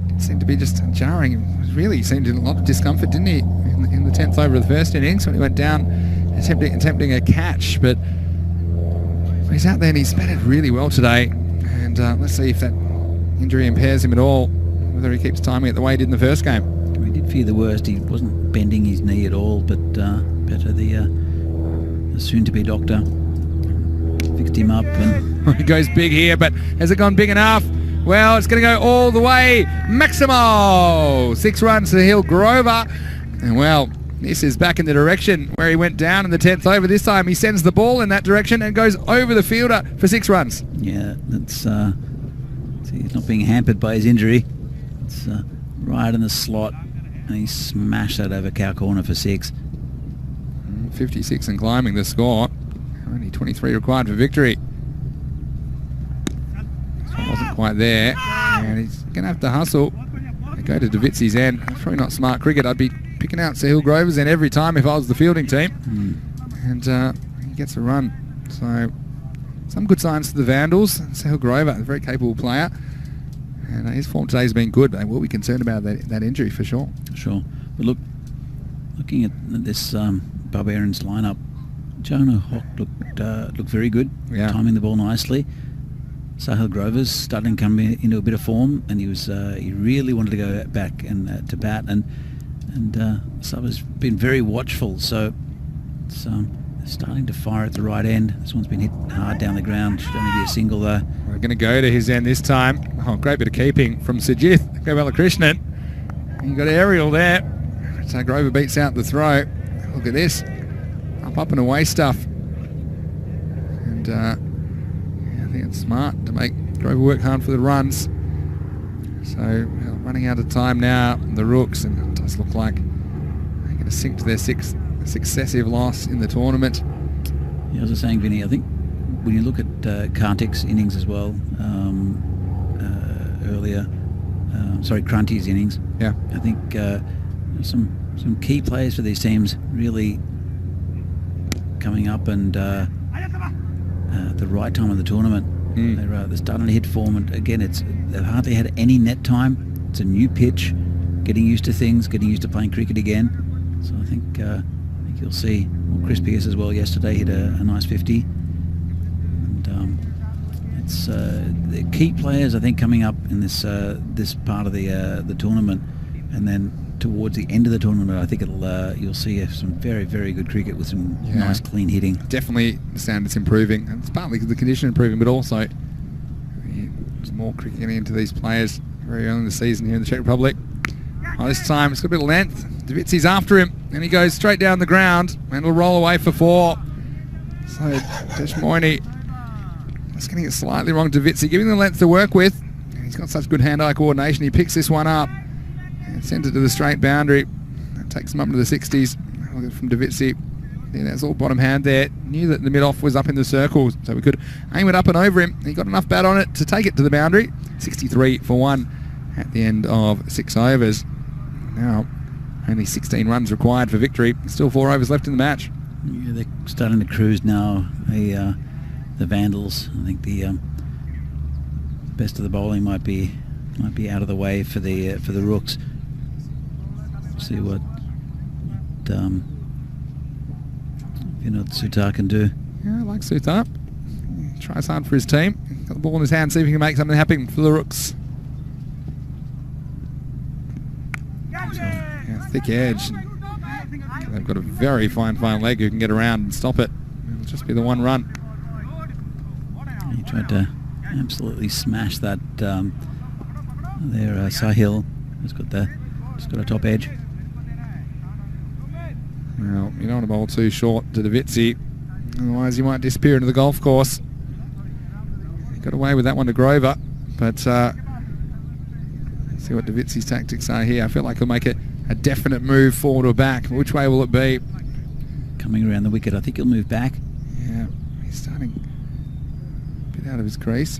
It seemed to be just jarring. It really seemed in a lot of discomfort, didn't he, in the 10th over of the first innings when he went down attempting a catch. But he's out there and he's batted really well today. And let's see if that injury impairs him at all, whether he keeps timing it the way he did in the first game. We did fear the worst. He wasn't bending his knee at all, but better the soon-to-be doctor fixed him up. And he goes big here, but has it gone big enough? Well, it's going to go all the way. Maximo! 6 runs to Hill Grover. And well, this is back in the direction where he went down in the 10th over. This time he sends the ball in that direction and goes over the fielder for 6 runs. Yeah, that's... he's not being hampered by his injury. It's right in the slot, and he smashed that over cow corner for 6. 56 and climbing the score. Only 23 required for victory. This one wasn't quite there, and he's going to have to hustle and go to Davitsi's end. Probably not smart cricket. I'd be picking out Sahil Grover's end every time if I was the fielding team. And he gets a run. So some good signs for the Vandals. Sahil Grover, a very capable player. And his form today has been good, but they will be concerned about that injury for sure. Sure. But looking at this Barbarians lineup, Jonah Hock looked very good, timing the ball nicely. Sahil Grover's starting to come into a bit of form, and he really wanted to go back and to bat, and Suba's been very watchful, so it's starting to fire at the right end. This one's been hit hard down the ground. Should only be a single though. We're going to go to his end this time. Oh, great bit of keeping from Sajith Gopalakrishnan. You got aerial there. So Grover beats out the throw. Look at this. Up and away stuff. And I think it's smart to make Grover work hard for the runs. So running out of time now, the Rooks, and it does look like they're going to sink to their 6th successive loss in the tournament. Yeah, I was just saying, Vinny, I think when you look at Kartik's innings as well, earlier, Krunty's innings, I think some key players for these teams really coming up and at the right time of the tournament. They're starting to hit form, and again, they've hardly had any net time. It's a new pitch, getting used to things, getting used to playing cricket again. So I think you'll see. Well, Chris Pearce as well yesterday hit a nice 50. And it's the key players I think coming up in this part of the tournament, and then towards the end of the tournament, I think you'll see some very, very good cricket with some nice clean hitting. Definitely the standard's improving. And it's partly the condition improving, but also there's more cricket getting into these players very early in the season here in the Czech Republic. Oh, this time it's got a bit of length. Davitsi's after him, and he goes straight down the ground, and will roll away for 4. So Deshmoini just getting it slightly wrong. Davitsi giving the length to work with. And He's got such good hand-eye coordination. He picks this one up and sends it to the straight boundary. That takes him up into the 60s from Davitsi. Yeah, that's all bottom hand there. Knew that the mid-off was up in the circles, so we could aim it up and over him. He got enough bat on it to take it to the boundary. 63 for 1 at the end of 6 overs. Now, only 16 runs required for victory. Still 4 overs left in the match. Yeah, they're starting to cruise now. The Vandals. I think the best of the bowling might be out of the way for the Rooks. See what Sutar can do. Yeah, I like Sutar. He tries hard for his team. Got the ball in his hand, see if he can make something happen for the Rooks. Yeah, thick edge. They've got a very fine leg who can get around and stop it. It'll just be the 1 run. He tried to absolutely smash that Sahil. Just got a top edge. Well, you don't want to bowl too short to Davitsi, otherwise you might disappear into the golf course. He got away with that one to Grover, but let's see what Davitsi's tactics are here. I feel like he'll make a definite move forward or back. Which way will it be? Coming around the wicket, I think he'll move back. Yeah, he's starting a bit out of his crease.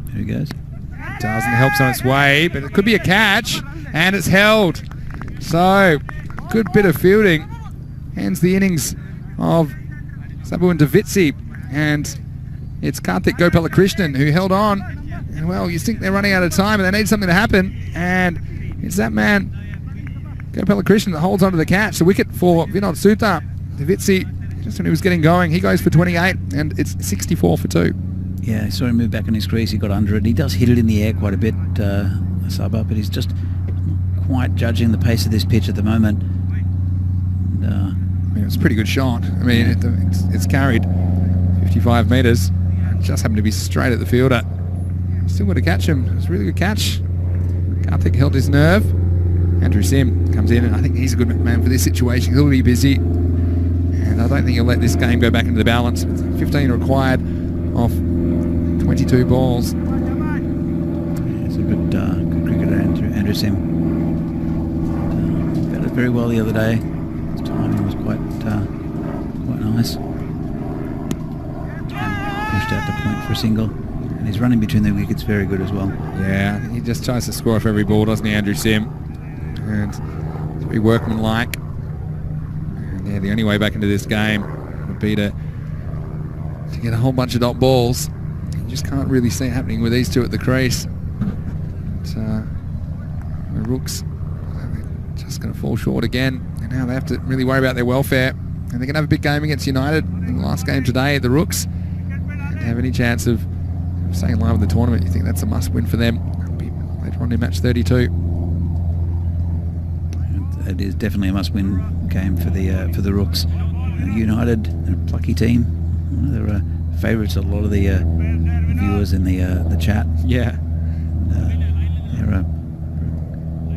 There he goes. It does, and it helps on its way, but it could be a catch, and it's held. So, good bit of fielding. Ends the innings of Sabu and Davitsi, and it's Karthik Gopalakrishnan who held on. And well, you think they're running out of time and they need something to happen, and it's that man Gopalakrishnan that holds onto the catch. The wicket for Vinod Sutar. Davitsi, just when he was getting going, he goes for 28, and it's 64 for 2. Yeah, I saw him move back on his crease. He got under it. He does hit it in the air quite a bit, Sabah, but he's just not quite judging the pace of this pitch at the moment. And, I mean, it's a pretty good shot. I mean, it's carried 55 metres. Just happened to be straight at the fielder. Still got to catch him. It was a really good catch. Karthik held his nerve. Andrew Sim comes in, and I think he's a good man for this situation. He'll be busy, and I don't think he'll let this game go back into the balance. 15 required off 22 balls. Yeah, it's a good cricketer, Andrew Sim. Batted very well the other day. His timing was quite nice. And pushed out the point for a single. And his running between the wickets very good as well. Yeah, he just tries to score off every ball, doesn't he, Andrew Sim? And to be workmanlike. And yeah, the only way back into this game would be to get a whole bunch of dot balls. You just can't really see it happening with these two at the crease. But, the Rooks are just going to fall short again. And now they have to really worry about their welfare. And they're going to have a big game against United in the last game today at the Rooks. And to have any chance of staying in line with the tournament, you think that's a must-win for them. It'll be later on in match 32. It is definitely a must-win game for the Rooks. United, they're a plucky team. They're favourites of a lot of the viewers in the chat. Yeah. They're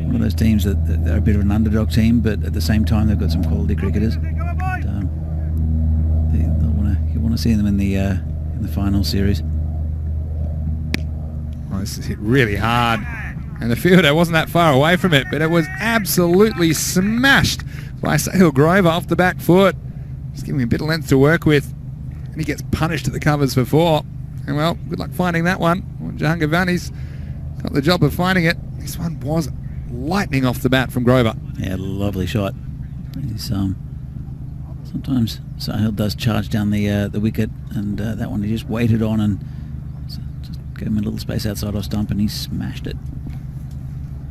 one of those teams that they're a bit of an underdog team, but at the same time they've got some quality cricketers. But, you want to see them in the final series. Well, this is hit really hard, and the fielder wasn't that far away from it, but it was absolutely smashed by Sahil Grover off the back foot. Just giving him a bit of length to work with, and he gets punished at the covers for 4. And well, good luck finding that one. Well, Jahangir Vani's got the job of finding it. This one was lightning off the bat from Grover. Yeah, lovely shot. He's, sometimes Sahil does charge down the wicket, and that one he just waited on and just gave him a little space outside off stump, and he smashed it.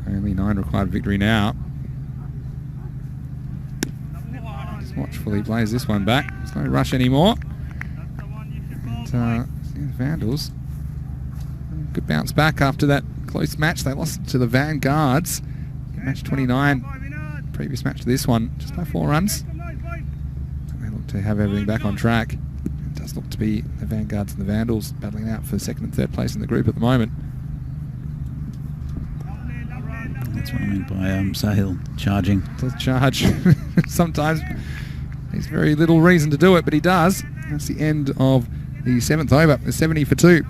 Only 9 required victory now. Just watchfully he plays this one back. There's no rush anymore. And, Vandals, good bounce back after that close match. They lost to the Vanguards in match 29. Previous match to this one, just by 4 runs. They look to have everything back on track. It does look to be the Vanguards and the Vandals battling out for 2nd and 3rd place in the group at the moment. That's what I meant by Sahil charging. Does charge. Sometimes there's very little reason to do it, but he does. That's the end of the 7th over. It's 70 for 2.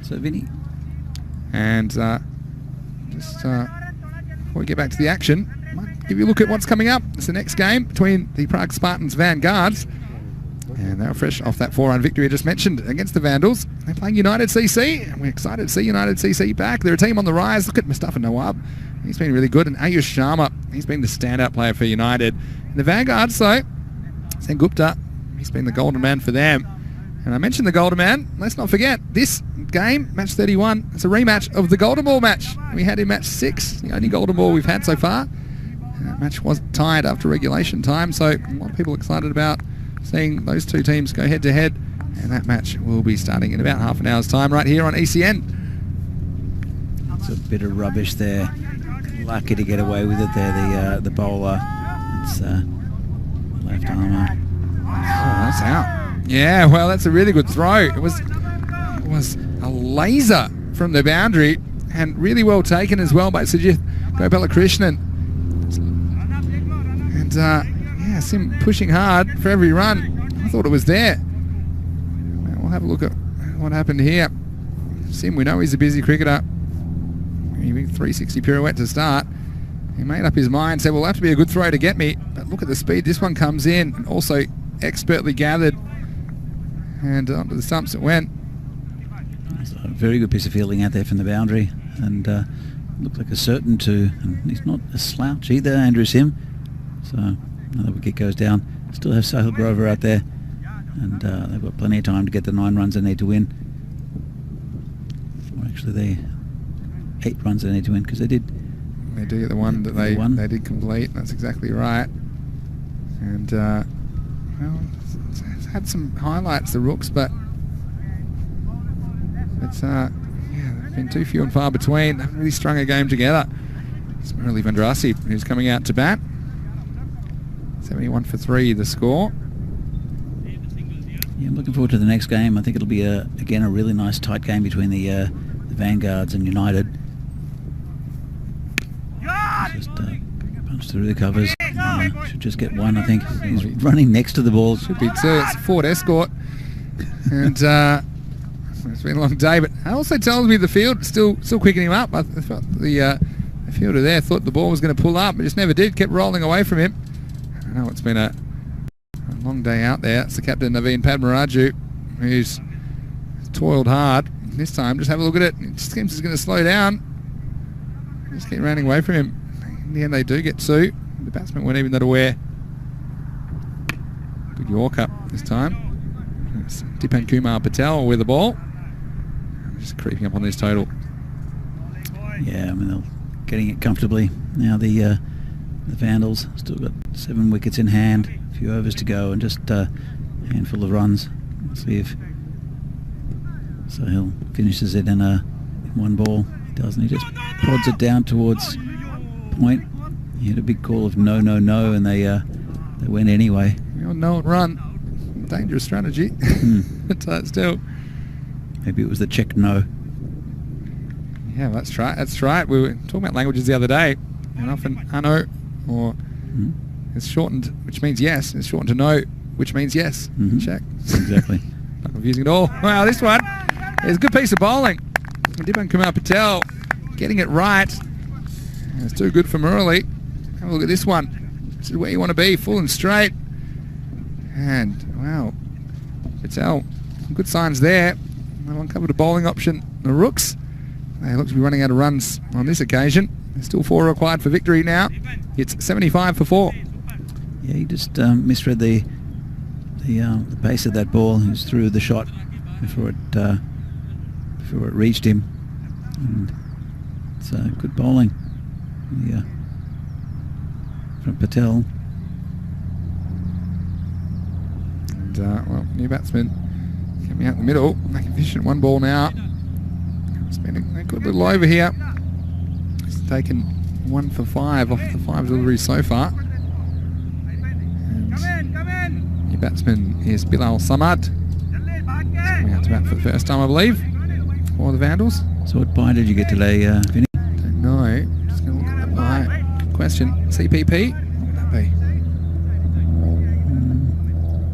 So Vinny, And just before we get back to the action, I might give you a look at what's coming up. It's the next game between the Prague Spartans Vanguards. And they were fresh off that 4-run victory I just mentioned against the Vandals. They're playing United CC, and we're excited to see United CC back. They're a team on the rise. Look at Mustafa Nawab. He's been really good. And Ayush Sharma, he's been the standout player for United. And the Vanguards, though, Sen Gupta, he's been the golden man for them. And I mentioned the golden man. Let's not forget, this game, match 31, it's a rematch of the golden ball match. We had in match 6, the only golden ball we've had so far. And that match was tied after regulation time, so a lot of people excited about seeing those two teams go head-to-head, and that match will be starting in about half an hour's time right here on ECN. It's a bit of rubbish there. Lucky to get away with it there, the bowler. It's left armour. Oh, that's out. Yeah, well, that's a really good throw. It was a laser from the boundary, and really well taken as well by Sujith Gopalakrishnan. And yeah, Sim pushing hard for every run. I thought it was there. We'll have a look at what happened here. Sim, we know he's a busy cricketer. He big 360 pirouette to start. He made up his mind, said, well, it'll have to be a good throw to get me. But look at the speed this one comes in, and also expertly gathered. And onto the stumps it went. It's a very good piece of fielding out there from the boundary. And looked like a certain two. And he's not a slouch either, Andrew Sim. So another wicket goes down. Still have Sahil Grover out there, and they've got plenty of time to get the 9 runs they need to win. Or actually, they 8 runs they need to win, because they do get the one that they did complete. That's exactly right. And well, it's had some highlights, the Rooks, but it's yeah, they've been too few and far between. They haven't really strung a game together. It's Murali Vandrasi who's coming out to bat. 71 for 3, the score. Yeah, I'm looking forward to the next game. I think it'll be again a really nice tight game between the Vanguards and United. Just punch through the covers. Should just get one, I think. He's running next to the ball. Should be 2. It's a Ford Escort. And it's been a long day, but it also tells me the field still quickening him up. I thought the fielder there thought the ball was going to pull up, but just never did. Kept rolling away from him. I know it's been a long day out there. It's the captain, Naveen Padmaraju, who's toiled hard. This time, just have a look at it. It just seems he's going to slow down. Just keep running away from him. In the end, they do get 2. The batsmen weren't even that aware. Good Yorker this time. It's Dipan Kumar Patel with the ball. Just creeping up on this total. Yeah, I mean, they're getting it comfortably. Now the Vandals still got 7 wickets in hand, a few overs to go, and just a handful of runs. Let's see if Sahil finishes it in one ball. He doesn't. He just prods it down towards point. He had a big call of no, no, no, and they went anyway. No run. Dangerous strategy. But still. Maybe it was the Czech no. Yeah, that's right. That's right. We were talking about languages the other day, and often ano or it's shortened, which means yes. It's shortened to no, which means yes. Czech. Exactly. Not confusing at all. Wow, this one is a good piece of bowling. Dipan Kumar Patel getting it right. And it's too good for Murali. Have a look at this one. This is where you want to be, full and straight. And wow, Patel, some good signs there. They've uncovered a bowling option. The Rooks, they look to be running out of runs on this occasion. There's still 4 required for victory now. It's 75 for 4. Yeah, he just misread the pace of that ball. He was through the shot before it reached him. And it's good bowling. Yeah, from Patel. And well, new batsman coming out in the middle, making efficient 1 ball now. It's been a good little over here. He's taken 1 for 5 off the 5 deliveries so far. And new batsman is Bilal Samad. Coming out to bat for the first time, I believe, for the Vandals. So what bye did you get today, Vinny? Don't know. Just going to look at that bye. Good question. CPP? What would that be?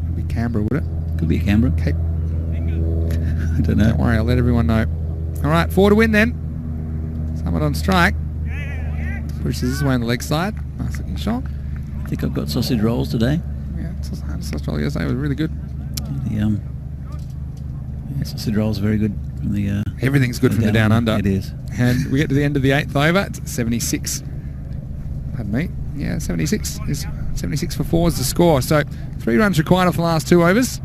Would be Canberra, would it? Could be Canberra. Cape. I don't know. Don't worry, I'll let everyone know. All right, 4 to win then. Summit on strike. Pushes this way on the leg side. Nice looking shot. I think I've got sausage rolls today. Yeah, sausage roll yesterday was really good. The sausage rolls are very good from the. Everything's good from the down under. It is. And we get to the end of the 8th over. It's 76. Pardon me. Yeah, 76 is 76 for 4 is the score. So 3 runs required off the last 2 overs.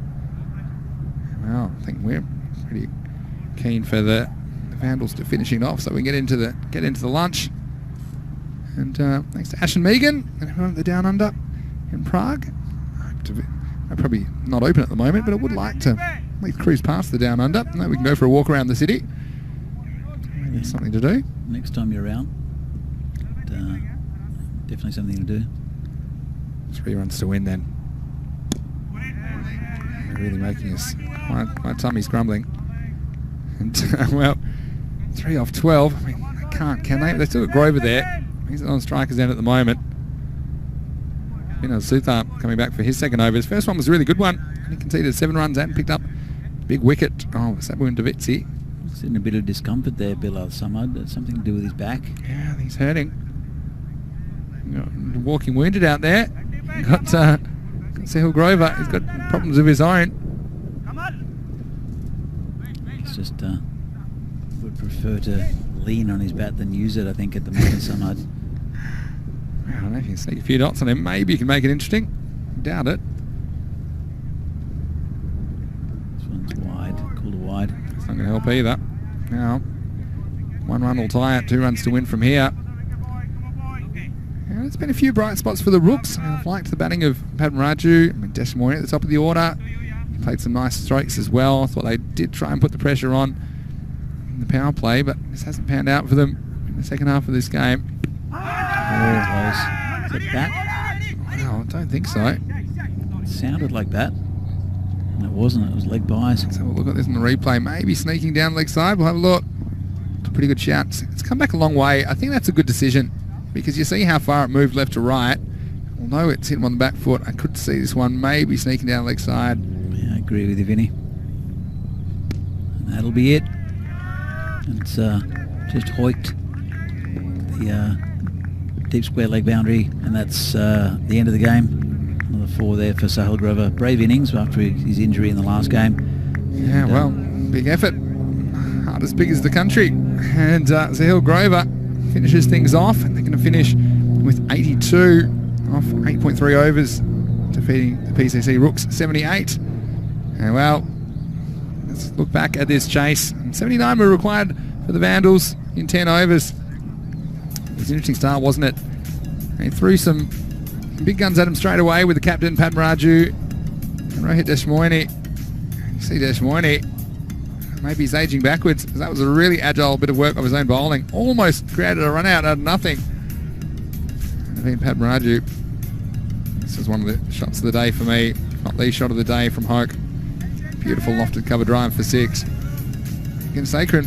Well, I think we're pretty keen for the Vandals to finishing off, so we can get into the lunch. And thanks to Ash and Megan and everyone at the Down Under in Prague. They're probably not open at the moment, but I would like to at least cruise past the Down Under. And then we can go for a walk around the city. There's something to do. Next time you're around, definitely something to do. 3 runs to win then. They're really making us... My tummy's grumbling. And, well, 3 off 12. I mean, they can't, can they? They still got Grover there. He's on strikers end at the moment. Suthar coming back for his second over. His first one was a really good one. And he conceded 7 runs and picked up a big wicket. Oh, Sabu and Davitsi. He's in a bit of discomfort there, Bilal Samad. That's something to do with his back. Yeah, I think he's hurting. Walking wounded out there. Got Sahil Grover. He's got problems of his own. He's just would prefer to lean on his bat than use it, I think, at the moment, Samad. I don't know if you can sneak a few dots on him. Maybe you can make it interesting. Doubt it. This one's wide. Called a wide. It's not going to help either. Now, 1 run will tie it. 2 runs to win from here. There's been a few bright spots for the Rooks. I've liked the batting of Padman Raju. I mean, Deshmore at the top of the order. He played some nice strokes as well. I thought they did try and put the pressure on in the power play, but this hasn't panned out for them in the second half of this game. Oh, close. Is it that? Well, I don't think so. It sounded like that. And it wasn't. It was leg bias. Let's have a look at this in the replay. Maybe sneaking down leg side. We'll have a look. It's a pretty good shout. It's come back a long way. I think that's a good decision, because you see how far it moved left to right. Although it's hit him on the back foot, I could see this one maybe sneaking down leg side. Yeah, I agree with you, Vinny. And that'll be it. It's just hoiked the deep square leg boundary, and that's the end of the game. Another 4 there for Sahil Grover. Brave innings after his injury in the last game. Yeah, and, well, big effort. Hardest big as the country. And Sahil Grover finishes things off, and they're going to finish with 82 off 8.3 overs, defeating the PCC Rooks 78. And well, let's look back at this chase. 79 were required for the Vandals in 10 overs. It was an interesting start, wasn't it? They threw some big guns at him straight away with the captain, Padman Raju, and Rohit Deshmoini. You see Deshmoini, maybe he's aging backwards, because that was a really agile bit of work of his own bowling. Almost created a run out of nothing. I think Padman Raju, this was one of the shots of the day for me, not the shot of the day from Hoke. Beautiful lofted cover drive for 6. Again, Sakran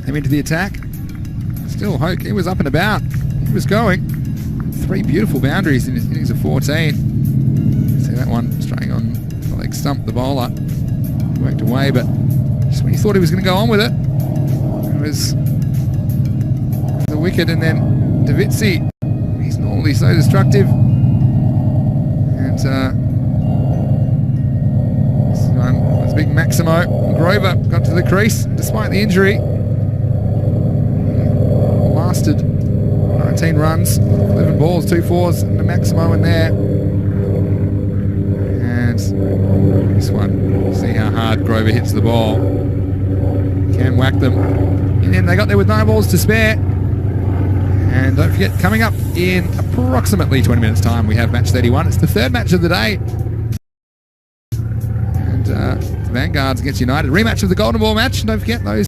came into the attack. Still, Hoke, he was up and about. He was going. 3 beautiful boundaries in his innings of 14. See that one straying on the leg stump, the bowler. Worked away, but just when he thought he was going to go on with it, it was the wicket, and then Davitsi. He's normally so destructive. And this one was big Maximo. Grover got to the crease despite the injury. Lasted 19 runs, 11 balls, 2 fours, and a Maximo in there. And this one, see how hard Grover hits the ball. Can whack them. And then they got there with 9 balls to spare. And don't forget, coming up in approximately 20 minutes' time, we have match 31. It's the 3rd match of the day. And Vanguards against United. Rematch of the Golden Ball match. And don't forget, those